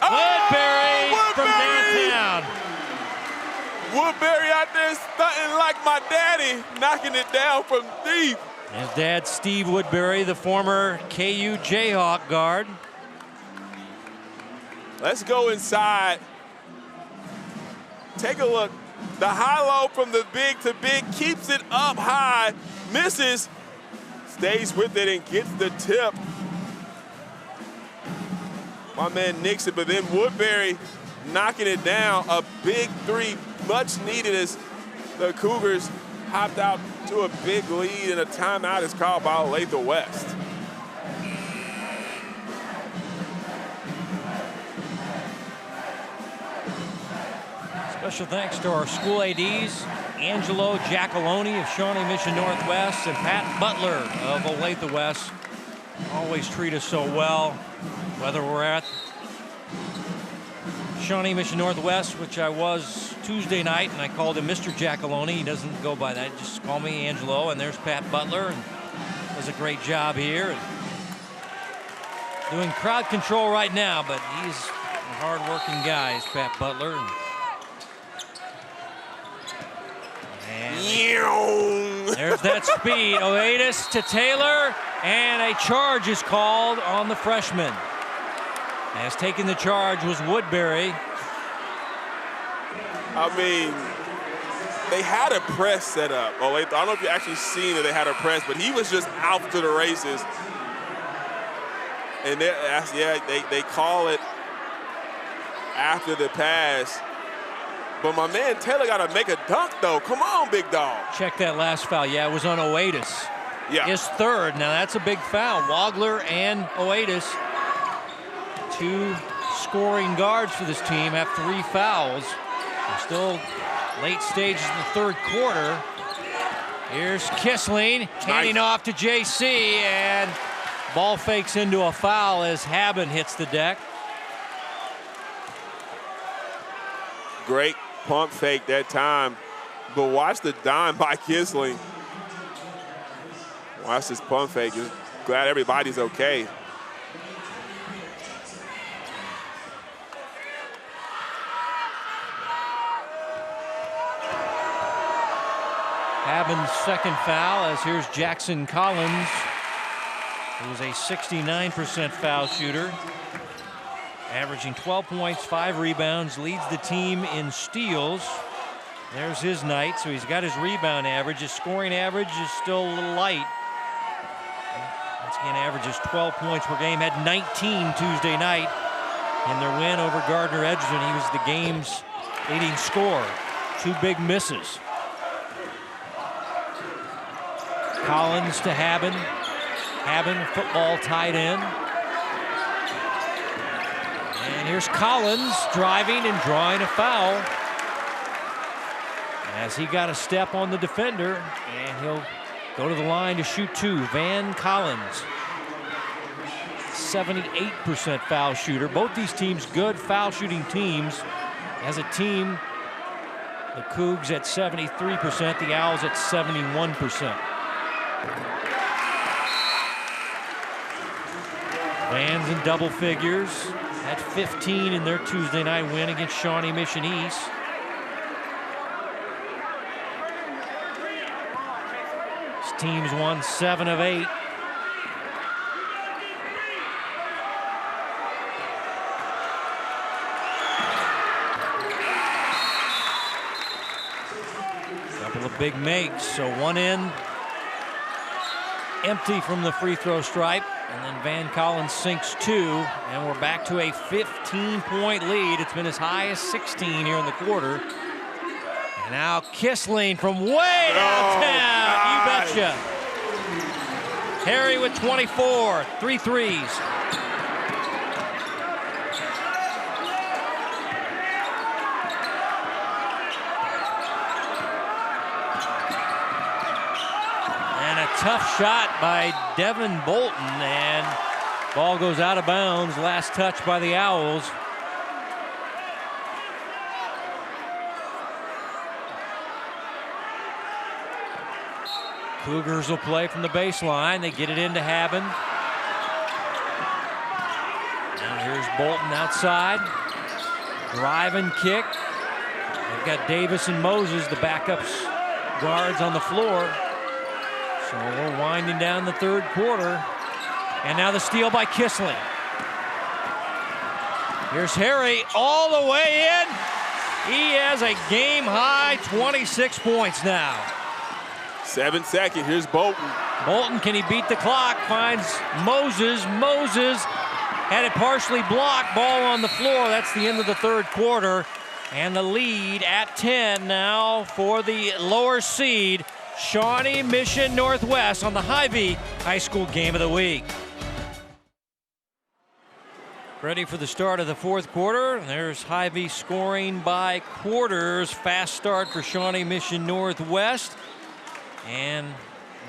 Woodbury from downtown. Woodbury out there stunting like my daddy, knocking it down from deep. His dad, Steve Woodbury, the former KU Jayhawk guard. Let's go inside. Take a look. The high-low from the big to big, keeps it up high, misses, stays with it and gets the tip. My man Nixon, but then Woodbury knocking it down. A big 3, much needed as the Cougars hopped out to a big lead, and a timeout is called by Olathe West. Special thanks to our school ADs, Angelo Giacalone of Shawnee Mission Northwest and Pat Butler of Olathe West. Always treat us so well, whether we're at Shawnee Mission Northwest, which I was Tuesday night, and I called him Mr. Giacalone. He doesn't go by that, just call me Angelo. And there's Pat Butler, and does a great job here. And doing crowd control right now, but he's a hard-working guy, is Pat Butler. And there's that speed. Oatis to Taylor, and a charge is called on the freshman. As taking the charge was Woodbury. I mean, they had a press set up. I don't know if you actually seen that they had a press, but he was just out to the races. And they call it after the pass. But my man Taylor got to make a dunk, though. Come on, big dog. Check that last foul. Yeah, it was on Oatis. Yeah. His third. Now, that's a big foul. Wagler and Oatis, two scoring guards for this team, have 3 fouls. We're still late stages in the third quarter. Here's Kissling handing off to JC, and ball fakes into a foul as Haben hits the deck. Great pump fake that time, but watch the dime by Kissling. Watch this pump fake. Just glad everybody's okay. Haben's second foul, as here's Jackson Collins, who is a 69% foul shooter, averaging 12 points, 5 rebounds, leads the team in steals. There's his night, so he's got his rebound average. His scoring average is still a little light. Once again, averages 12 points per game, had 19 Tuesday night in their win over Gardner Edgerton. He was the game's leading scorer. 2 big misses. Collins to Haben. Haben, football tight end. And here's Collins driving and drawing a foul, as he got a step on the defender, and he'll go to the line to shoot 2. Van Collins, 78% foul shooter. Both these teams good foul shooting teams. As a team, the Cougs at 73%, the Owls at 71%. Van's in double figures at 15 in their Tuesday night win against Shawnee Mission East. His team's won 7 of 8. Couple of big makes, so one in, empty from the free throw stripe, and then Van Collins sinks 2, and we're back to a 15-point lead. It's been as high as 16 here in the quarter. And now Kissling from way downtown. You betcha. Harry with 24, 3 threes. Tough shot by Devin Bolton, and ball goes out of bounds. Last touch by the Owls. Cougars will play from the baseline. They get it into Haben. Now here's Bolton outside. Drive and kick. They've got Davis and Moses, the backups guards, on the floor. So we're winding down the third quarter. And now the steal by Kissling. Here's Harry all the way in. He has a game-high 26 points now. 7 seconds. Here's Bolton. Bolton, can he beat the clock? Finds Moses. Moses had it partially blocked. Ball on the floor. That's the end of the third quarter. And the lead at 10 now for the lower seed, Shawnee Mission Northwest, on the Hy-Vee High School Game of the Week. Ready for the start of the fourth quarter. There's Hy-Vee scoring by quarters. Fast start for Shawnee Mission Northwest. And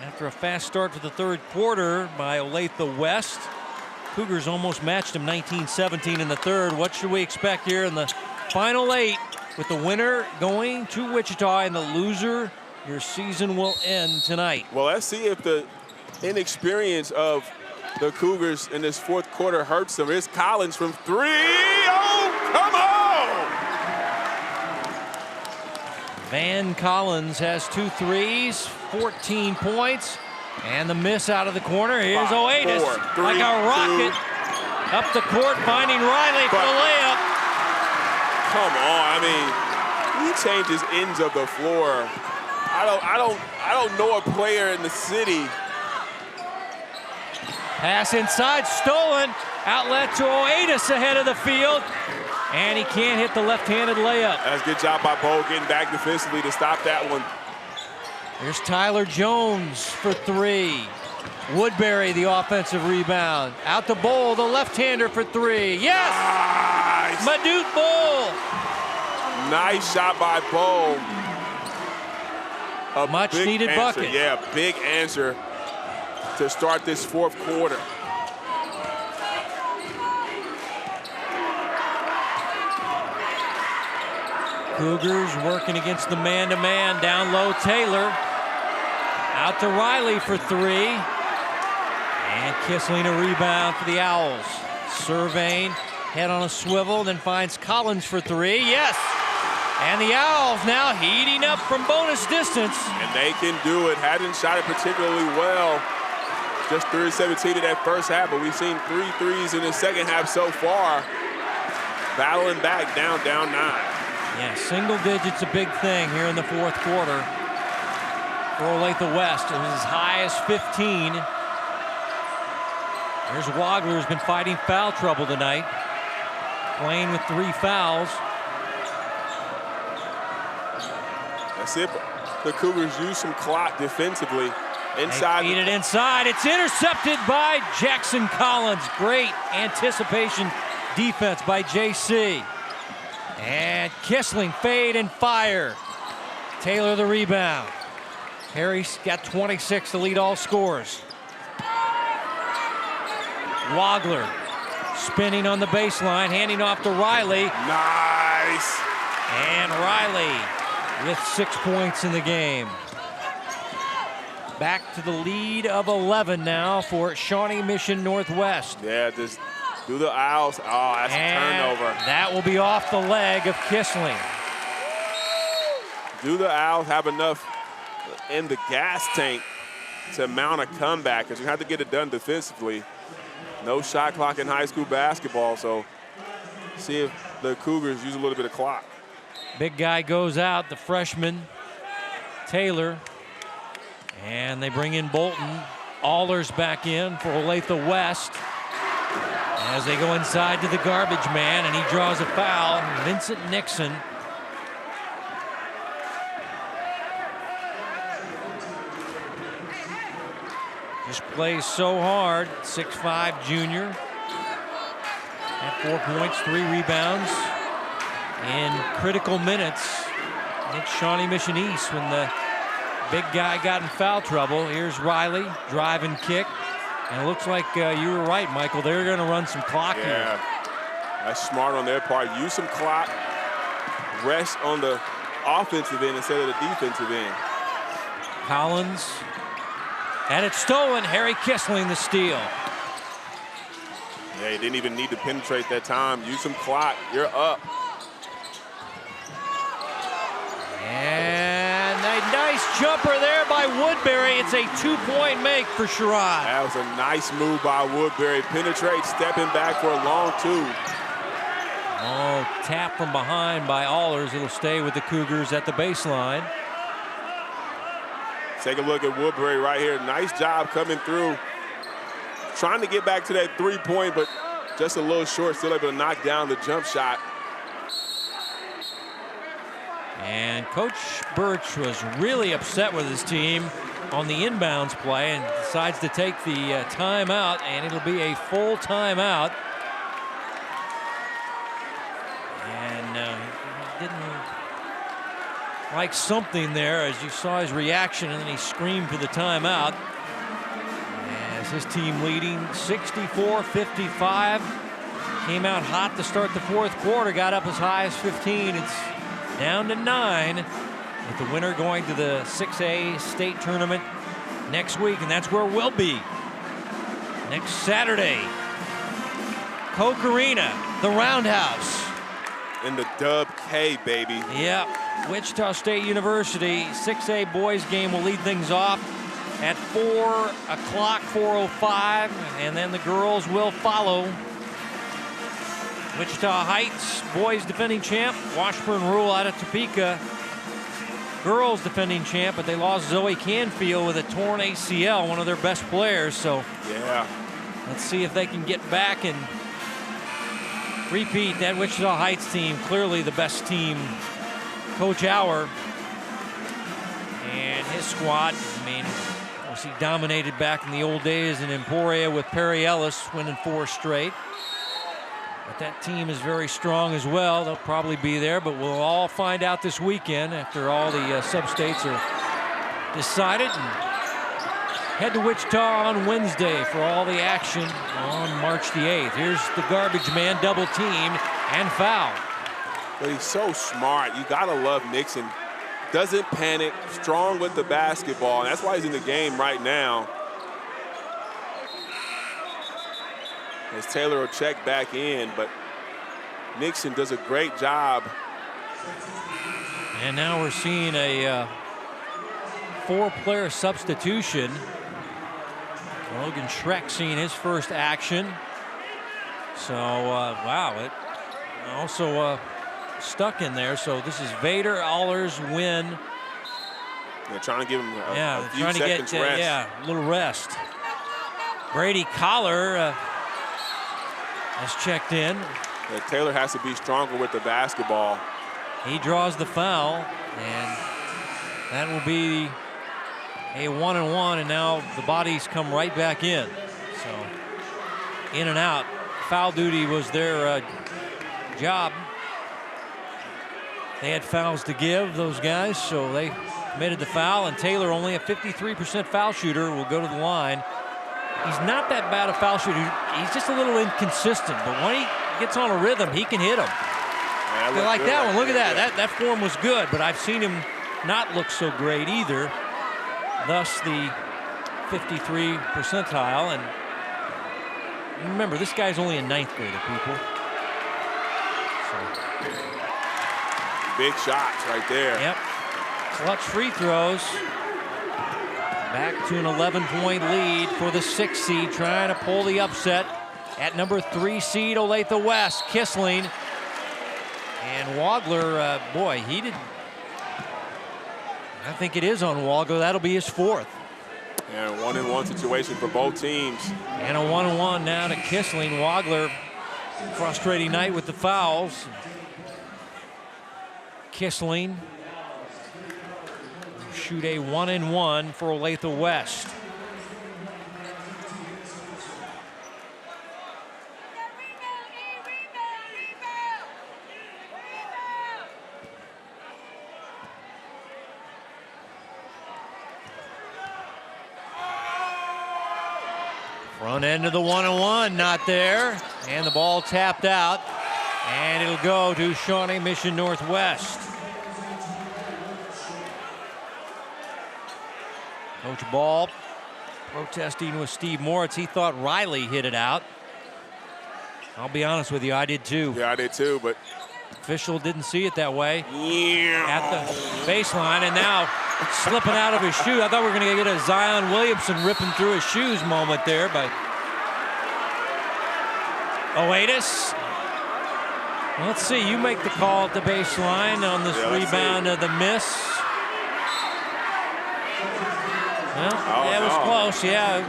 after a fast start for the third quarter by Olathe West, Cougars almost matched them 19-17 in the third. What should we expect here in the final 8 with the winner going to Wichita and the loser? Your season will end tonight. Well, let's see if the inexperience of the Cougars in this fourth quarter hurts them. Here's Collins from 3. Oh, come on! Van Collins has 2 threes, 14 points, and the miss out of the corner. Here's 5, Oatis 4, 3, like a rocket 2. up the court, finding Riley for the layup. Come on, I mean, he changes ends of the floor. I don't know a player in the city. Pass inside, stolen. Outlet to Oatis ahead of the field. And he can't hit the left-handed layup. That's a good job by Bo getting back defensively to stop that one. Here's Tyler Jones for 3. Woodbury, the offensive rebound. Out to Bull, the left-hander for 3. Yes! Nice. Madut Bull. Nice shot by Bo. A Much big needed answer. bucket. Yeah, big answer to start this fourth quarter. Cougars working against the man-to-man. Down low, Taylor. Out to Riley for 3. And Kissling a rebound for the Owls. Surveying, head on a swivel, then finds Collins for 3. Yes! And the Owls now heating up from bonus distance. And they can do it. Hadn't shot it particularly well. Just 3-17 in that first half, but we've seen 3 threes in the second half so far. Battling back, down 9. Yeah, single digits a big thing here in the fourth quarter for Olathe West. It was as high as 15. There's Wagler, who's been fighting foul trouble tonight, playing with 3 fouls. That's it. The Cougars use some clock defensively. Inside. They feed it inside. It's intercepted by Jackson Collins. Great anticipation defense by JC. And Kissling, fade and fire. Taylor the rebound. Harry's got 26 to lead all scorers. Wagler spinning on the baseline, handing off to Riley. Nice. And Riley with 6 points in the game. Back to the lead of 11 now for Shawnee Mission Northwest. Yeah, just do the Owls. Oh, that's a turnover. That will be off the leg of Kissling. Do the Owls have enough in the gas tank to mount a comeback? Because you have to get it done defensively. No shot clock in high school basketball, so see if the Cougars use a little bit of clock. Big guy goes out, the freshman, Taylor. And they bring in Bolton. Allers back in for Olathe West. As they go inside to the garbage man, and he draws a foul. Vincent Nixon. Just plays so hard. 6'5" junior. Had 4 points, 3 rebounds in critical minutes against Shawnee Mission East when the big guy got in foul trouble. Here's Riley, drive and kick. And it looks like you were right, Michael. They're going to run some clock here. That's smart on their part. Use some clock. Rest on the offensive end instead of the defensive end. Collins had it stolen. Harry Kissling the steal. Yeah, he didn't even need to penetrate that time. Use some clock. You're up. And a nice jumper there by Woodbury. It's a 2-point make for Sherrod. That was a nice move by Woodbury. Penetrate, stepping back for a long 2. Oh, tap from behind by Allers. It'll stay with the Cougars at the baseline. Take a look at Woodbury right here. Nice job coming through. Trying to get back to that 3-point, but just a little short. Still able to knock down the jump shot. And Coach Birch was really upset with his team on the inbounds play and decides to take the timeout, and it'll be a full timeout didn't like something there, as you saw his reaction, and then he screamed for the timeout. As his team leading 64-55. Came out hot to start the fourth quarter, got up as high as 15. It's down to 9, with the winner going to the 6A state tournament next week, and that's where we'll be next Saturday. Koch Arena, the Roundhouse. In the Dub K, baby. Yep, Wichita State University 6A boys game will lead things off at 4 o'clock, 4:05, and then the girls will follow. Wichita Heights, boys defending champ. Washburn Rural out of Topeka, girls defending champ, but they lost Zoe Canfield with a torn ACL, one of their best players. So yeah, let's see if they can get back and repeat. That Wichita Heights team, clearly the best team. Coach Auer and his squad, I mean, of course, he dominated back in the old days in Emporia with Perry Ellis winning 4 straight. But that team is very strong as well. They'll probably be there, but we'll all find out this weekend after all the sub-states are decided. And head to Wichita on Wednesday for all the action on March the 8th. Here's the garbage man, double team and foul. But he's so smart. You gotta love Nixon. Doesn't panic, strong with the basketball, and that's why he's in the game right now. As Taylor will check back in, but Nixon does a great job. And now we're seeing a 4-player substitution. Logan Schreck seeing his first action. So, wow, it also stuck in there. So this is Vader, Allers, Wynn. They're trying to give him a few trying to seconds get rest. a little rest. Brady Collar has checked in. Yeah, Taylor has to be stronger with the basketball. He draws the foul, and that will be a 1-and-1, and now the bodies come right back in. So in and out. Foul duty was their job. They had fouls to give, those guys, so they committed the foul, and Taylor, only a 53% foul shooter, will go to the line. He's not that bad a foul shooter. He's just a little inconsistent, but when he gets on a rhythm, he can hit them. Yeah, Like that right one, look at there. that. That form was good, but I've seen him not look so great either. Thus the 53 percentile. And remember, this guy's only a 9th grader, people. So. Big shots right there. Yep. Clutch free throws. Back to an 11-point lead for the 6th seed, trying to pull the upset at number 3 seed Olathe West. Kissling and Wagler, boy, he did. I think it is on Wagler. That'll be his 4th. And a 1-and-1 situation for both teams. And a 1-and-1 now to Kissling. Wagler, frustrating night with the fouls. Kissling shoot a 1-and-1 for Olathe West. Front end of the 1-and-1, not there. And the ball tapped out. And it'll go to Shawnee Mission Northwest. Coach Ball protesting with Steve Moritz. He thought Riley hit it out. I'll be honest with you, I did too. Yeah, I did too, but official didn't see it that way. Yeah. At the baseline, and now slipping out of his shoe. I thought we were going to get a Zion Williamson ripping through his shoes moment there, but Oatis. Well, let's see, you make the call at the baseline on this rebound of the miss. Well, it was close, yeah.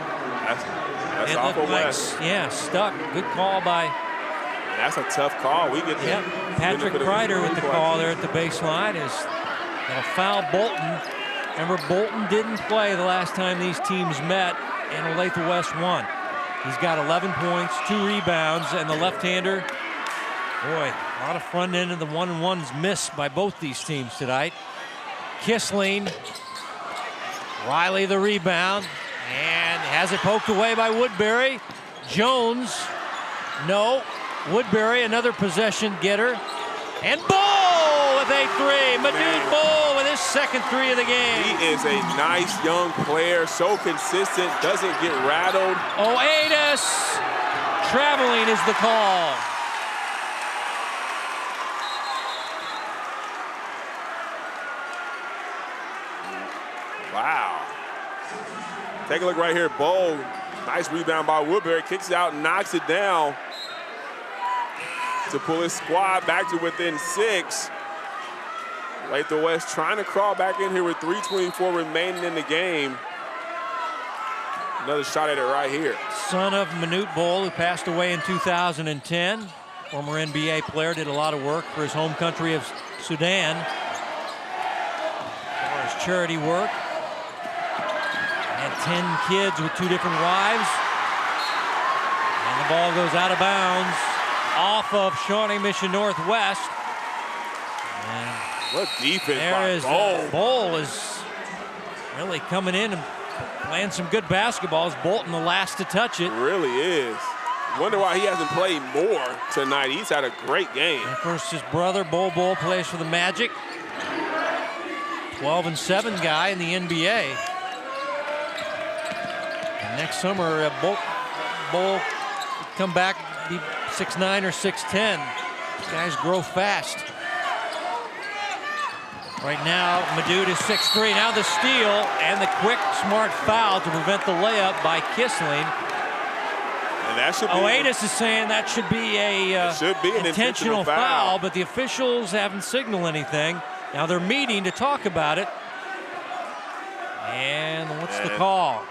That's awful West. Yeah, stuck. Good call by. That's a tough call. We get Patrick Kreider with the call there at the baseline is they'll foul Bolton. Remember, Bolton didn't play the last time these teams met, and Olathe West won. He's got 11 points, 2 rebounds, and the left-hander Boy, a lot of front end of the 1-on-ones missed by both these teams tonight. Kissling, Riley the rebound, and has it poked away by Woodbury. Jones, no. Woodbury, another possession getter. And Bull with a three. Madood Bull with his second three of the game. He is a nice young player, so consistent, doesn't get rattled. Olathe, traveling is the call. Wow. Take a look right here. Bull, nice rebound by Woodbury, kicks it out and knocks it down to pull his squad back to within 6. Olathe West trying to crawl back in here with 3:24 remaining in the game. Another shot at it right here. Son of Manute Bull, who passed away in 2010. Former NBA player, did a lot of work for his home country of Sudan. For his charity work. Had 10 kids with 2 different wives. And the ball goes out of bounds off of Shawnee Mission Northwest. And what defense there by is Bull. Bull is really coming in and playing some good basketball. Is Bolton the last to touch it? Really is. Wonder why he hasn't played more tonight. He's had a great game. And of course, his brother, Bull, plays for the Magic. 12-7 guy in the NBA. And next summer, Bull come back, be 6'9" or 6'10". These guys grow fast. Right now, Madood is 6'3". Now the steal and the quick, smart foul to prevent the layup by Kissling. And that should be. Oatis is saying that should be an intentional foul, but the officials haven't signaled anything. Now they're meeting to talk about it. And what's the call?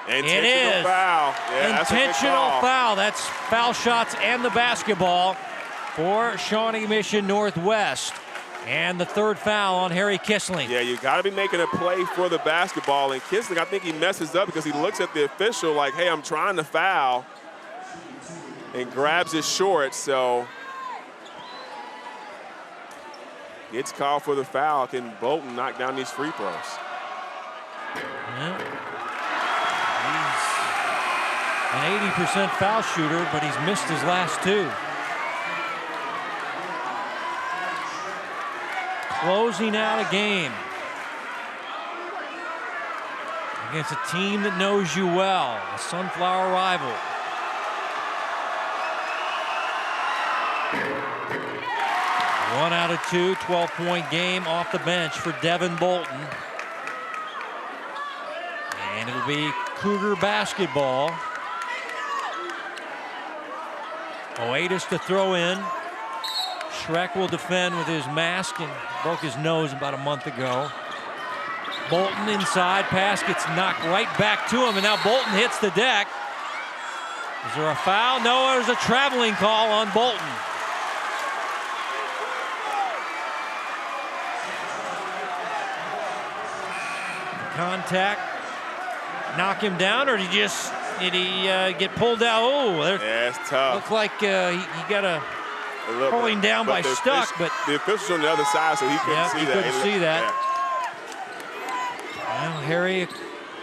Intentional foul. Yeah, intentional foul. That's foul shots and the basketball for Shawnee Mission Northwest. And the third foul on Harry Kissling. Yeah, you got to be making a play for the basketball. And Kissling, I think he messes up because he looks at the official like, hey, I'm trying to foul, and grabs his shorts. So gets called for the foul. Can Bolton knock down these free throws? Yeah. He's an 80% foul shooter, but he's missed his last 2. Closing out a game against a team that knows you well, a Sunflower rival. One out of 2, 12-point game off the bench for Devin Bolton. And it'll be Cougar basketball. Oatis to throw in. Shrek will defend with his mask and broke his nose about a month ago. Bolton inside, pass gets knocked right back to him, and now Bolton hits the deck. Is there a foul? No, there's a traveling call on Bolton. Contact, knock him down, or did he get pulled out? Oh, yeah, it's tough. Looks like he got a pulling down by Stuck, but the official's on the other side, so he couldn't see that. Couldn't see that. Yeah. Now Harry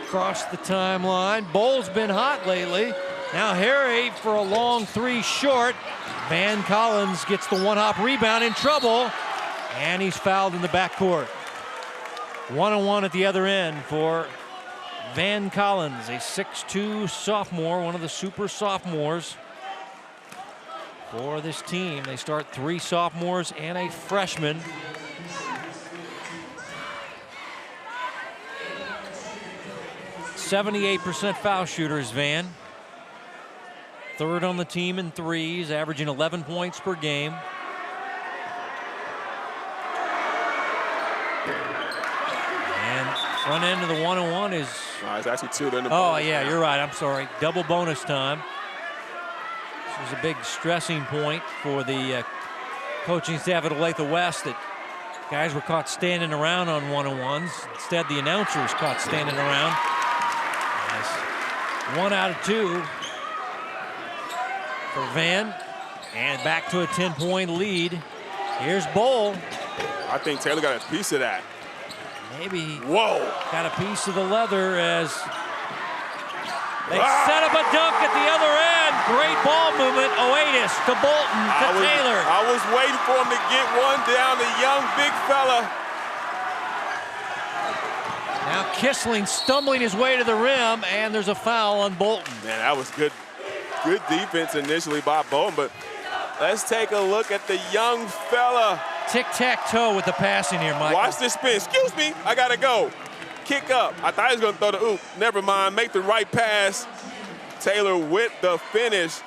across the timeline. Bull's been hot lately. Now Harry for a long 3 short. Van Collins gets the one-hop rebound, in trouble, and he's fouled in the backcourt. 1-on-1 at the other end for Van Collins, a 6'2" sophomore, one of the super sophomores for this team. They start 3 sophomores and a freshman. .78% foul shooters, Van. 3rd on the team in threes, averaging 11 points per game. And front end of the 1-on-1 is... it's actually 2. Oh, yeah, you're right. I'm sorry. Double bonus time. This was a big stressing point for the coaching staff at Olathe West, that guys were caught standing around on 1-on-1s. Instead, the announcers caught standing around. As 1 out of 2 for Van. And back to a 10-point lead. Here's Bowl. I think Taylor got a piece of that. Maybe Whoa. got a piece of the leather as they set up a dunk at the other end. Great ball movement. Oatis to Bolton to Taylor. I was waiting for him to get one down, the young big fella. Now Kissling stumbling his way to the rim, and there's a foul on Bolton. Man, that was good defense initially by Bolton, but let's take a look at the young fella. Tic-tac-toe with the passing here, Michael. Watch this spin. Excuse me, I gotta go. Kick up. I thought he was gonna throw the oop. Never mind, make the right pass. Taylor with the finish.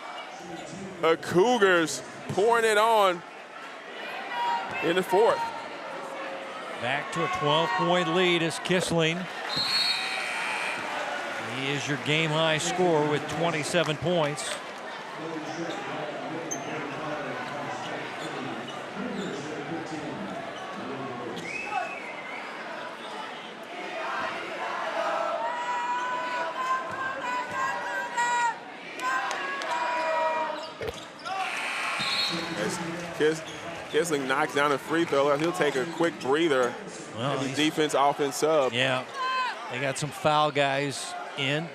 The Cougars pouring it on in the fourth. Back to a 12-point lead is Kissling. He is your game-high scorer with 27 points. Kissling knocks down a free throw. He'll take a quick breather. Well, Defense, offense sub. Yeah, they got some foul guys in.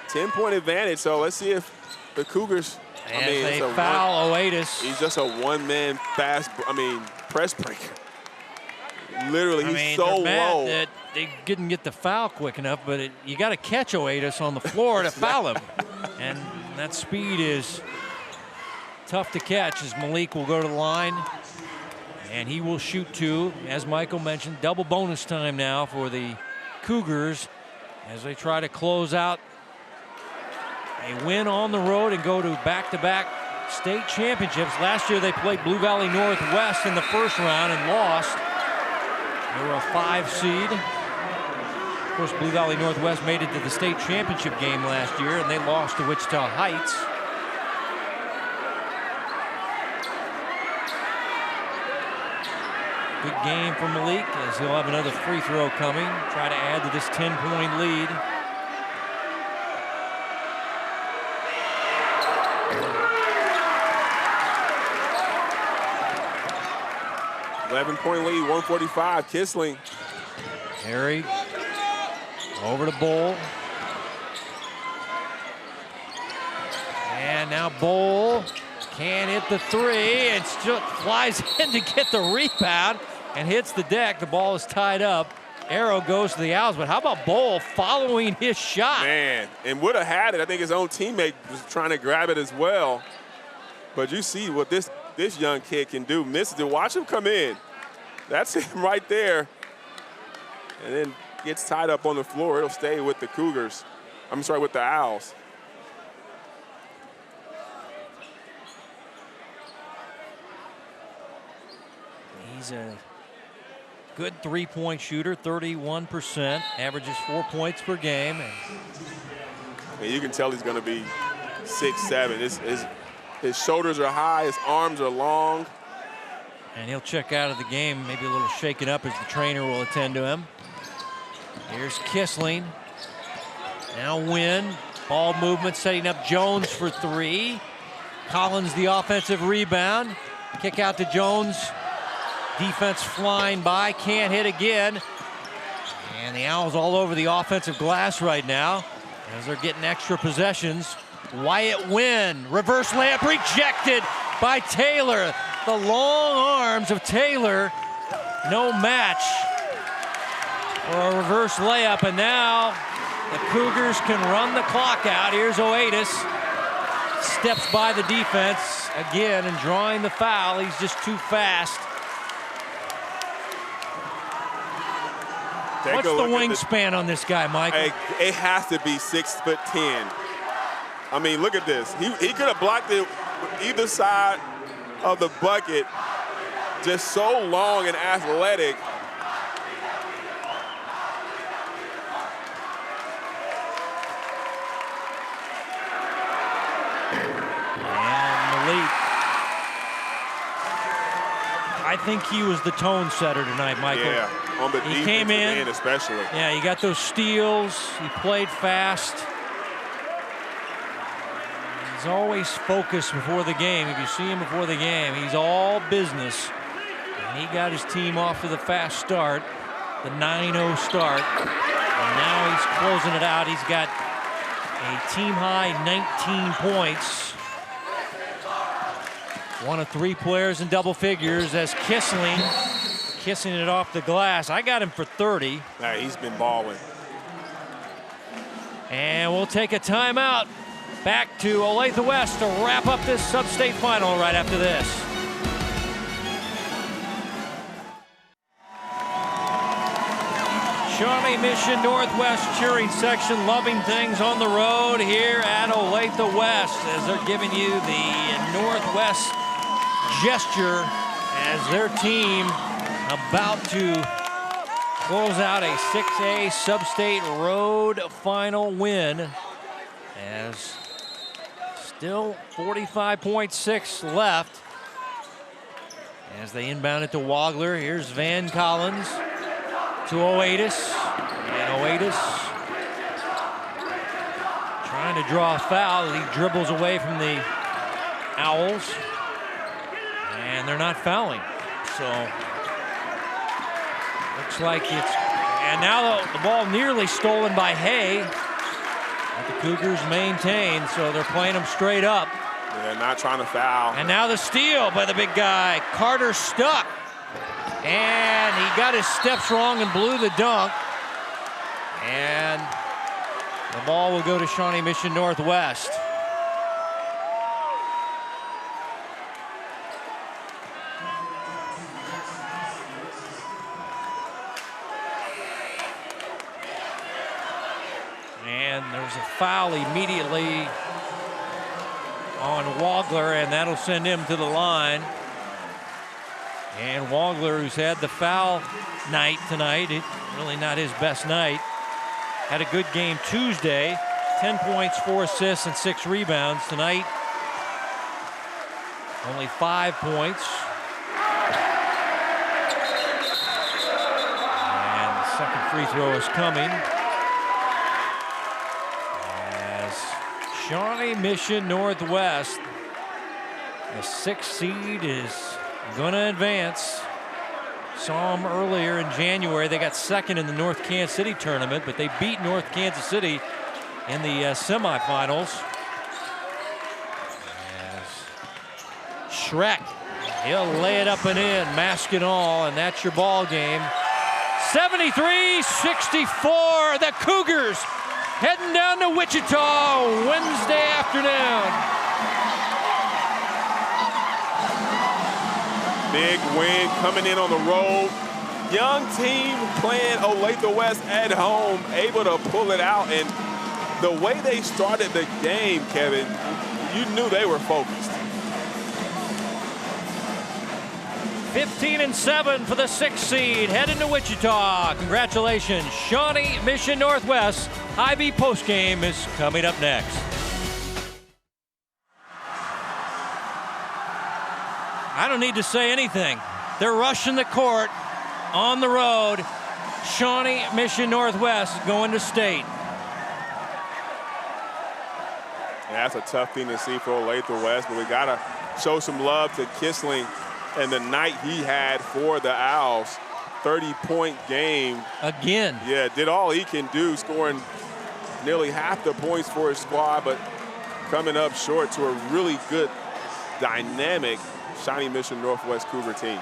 10-point advantage, so let's see if the Cougars, And they foul Oatis. He's just a one-man press breaker. Literally, he's so low. That they didn't get the foul quick enough, but you got to catch Oatis on the floor to foul him. And that speed is tough to catch as Malik will go to the line. And he will shoot two. As Michael mentioned, double bonus time now for the Cougars as they try to close out a win on the road and go to back-to-back state championships. Last year they played Blue Valley Northwest in the first round and lost. They were a 5 seed. Of course, Blue Valley Northwest made it to the state championship game last year, and they lost to Wichita Heights. Good game for Malik as he'll have another free throw coming. Try to add to this 10-point lead. $11-point lead, 145. Kissling. Harry over to Bowl. And now Bowl can't hit the three and still flies in to get the rebound and hits the deck. The ball is tied up. Arrow goes to the Owls, but how about Bowl following his shot? Man, and would have had it. I think his own teammate was trying to grab it as well. But you see what this young kid can do. Misses it. Watch him come in. That's him right there. And then gets tied up on the floor. It'll stay with the Cougars. I'm sorry, with the Owls. He's a good three-point shooter, 31%, averages 4 points per game. And you can tell he's going to be 6'7". His shoulders are high, his arms are long. And he'll check out of the game, maybe a little shaken up as the trainer will attend to him. Here's Kissling. Now Wynn, ball movement setting up Jones for three. Collins the offensive rebound. Kick out to Jones. Defense flying by, can't hit again. And the Owls all over the offensive glass right now as they're getting extra possessions. Wyatt Wynn, reverse layup rejected by Taylor. The long arms of Taylor, no match for a reverse layup. And now the Cougars can run the clock out. Here's Oatis. Steps by the defense again and drawing the foul. He's just too fast. What's the wingspan on this guy, Michael? It has to be 6'10". I mean, look at this. He could have blocked it either side of the bucket. Just so long and athletic. And Malik. I think he was the tone setter tonight, Michael. Yeah, on the defensive came in, end especially. Yeah, he got those steals. He played fast. He's He's always focused before the game. If you see him before the game, he's all business. And he got his team off to the fast start, the 9-0 start. And now he's closing it out. He's got a team-high 19 points. One of 3 players in double figures as Kissling kissing it off the glass. I got him for 30. Yeah, he's been balling. And we'll take a timeout. Back to Olathe West to wrap up this sub-state final right after this. Shawnee Mission Northwest cheering section loving things on the road here at Olathe West as they're giving you the Northwest gesture as their team about to close out a 6A sub-state road final win as still 45.6 left as they inbound it to Wagler. Here's Van Collins to Oatis, and Oatis trying to draw a foul. He dribbles away from the Owls, and they're not fouling. So looks like it's, and now the ball nearly stolen by Hay. But the Cougars maintain, so they're playing them straight up. Yeah, not trying to foul. And now the steal by the big guy. Carter stuck. And he got his steps wrong and blew the dunk. And the ball will go to Shawnee Mission Northwest. And there's a foul immediately on Wagler, and that'll send him to the line. And Wagler, who's had the foul night tonight, really not his best night, had a good game Tuesday, 10 points, 4 assists, and 6 rebounds. Tonight, only 5 points. And the second free throw is coming. As Shawnee Mission Northwest, the 6th seed, is going to advance. Saw them earlier in January. They got second in the North Kansas City tournament, but they beat North Kansas City in the semifinals. As Schreck, he'll lay it up and in, mask and all, and that's your ball game. 73-64, the Cougars heading down to Wichita Wednesday afternoon. Big win coming in on the road. Young team playing Olathe West at home, able to pull it out. And the way they started the game, Kevin, you knew they were focused. 15-7 for the 6th seed, heading to Wichita. Congratulations, Shawnee Mission Northwest. Ivy postgame is coming up next. I don't need to say anything. They're rushing the court on the road. Shawnee Mission Northwest going to state. Yeah, that's a tough thing to see for Olathe West, but we got to show some love to Kissling and the night he had for the Owls. 30-point game. Again. Yeah, did all he can do, scoring nearly half the points for his squad, but coming up short to a really good, dynamic Shawnee Mission Northwest Cougar team.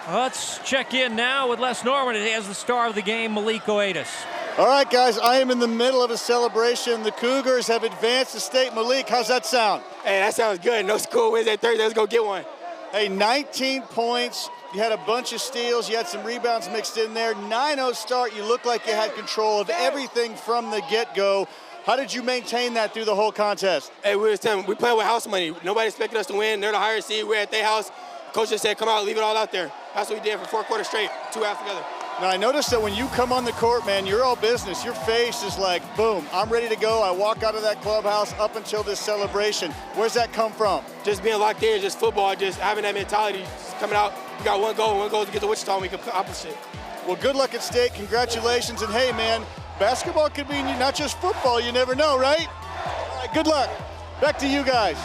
Let's check in now with Les Norman. He has the star of the game, Malik Oatis. All right, guys, I am in the middle of a celebration. The Cougars have advanced to state. Malik, how's that sound? Hey, that sounds good. No school Wednesday, Thursday. Let's go get one. Hey, 19 points. You had a bunch of steals. You had some rebounds mixed in there. 9-0 start. You looked like you had control of everything from the get-go. How did you maintain that through the whole contest? Hey, we playing with house money. Nobody expected us to win. They're the higher seed. We're at their house. Coach just said, come out, leave it all out there. That's what we did for 4 quarters straight, 2 halves together. Now, I noticed that when you come on the court, man, you're all business. Your face is like, boom, I'm ready to go. I walk out of that clubhouse up until this celebration. Where's that come from? Just being locked in, just football, just having that mentality, just coming out. We got one goal to get to Wichita, and we can accomplish it. Well, good luck at state. Congratulations. And, hey, man, basketball could be not just football. You never know, right? right, good luck. Back to you guys.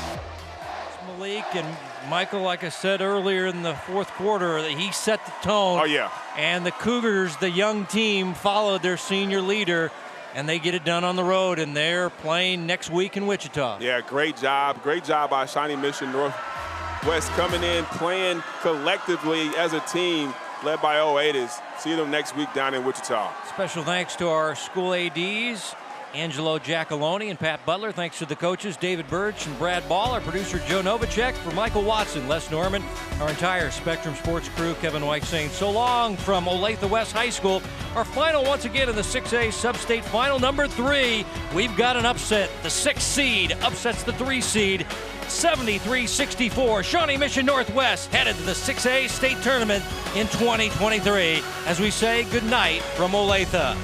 Malik and Michael, like I said earlier in the fourth quarter, that he set the tone. Oh, yeah. And the Cougars, the young team, followed their senior leader, and they get it done on the road, and they're playing next week in Wichita. Yeah, great job. Great job by Shawnee Mission Northwest coming in, playing collectively as a team, led by Olathe. See them next week down in Wichita. Special thanks to our school ADs, Angelo Giacalone and Pat Butler. Thanks to the coaches, David Birch and Brad Ball. Our producer, Joe Novacek. For Michael Watson, Les Norman, our entire Spectrum Sports crew, Kevin White saying so long from Olathe West High School. Our final once again in the 6A Sub-State Final, number 3. We've got an upset. The 6th seed upsets the 3 seed. 73-64. Shawnee Mission Northwest headed to the 6A state tournament in 2023. As we say goodnight from Olathe.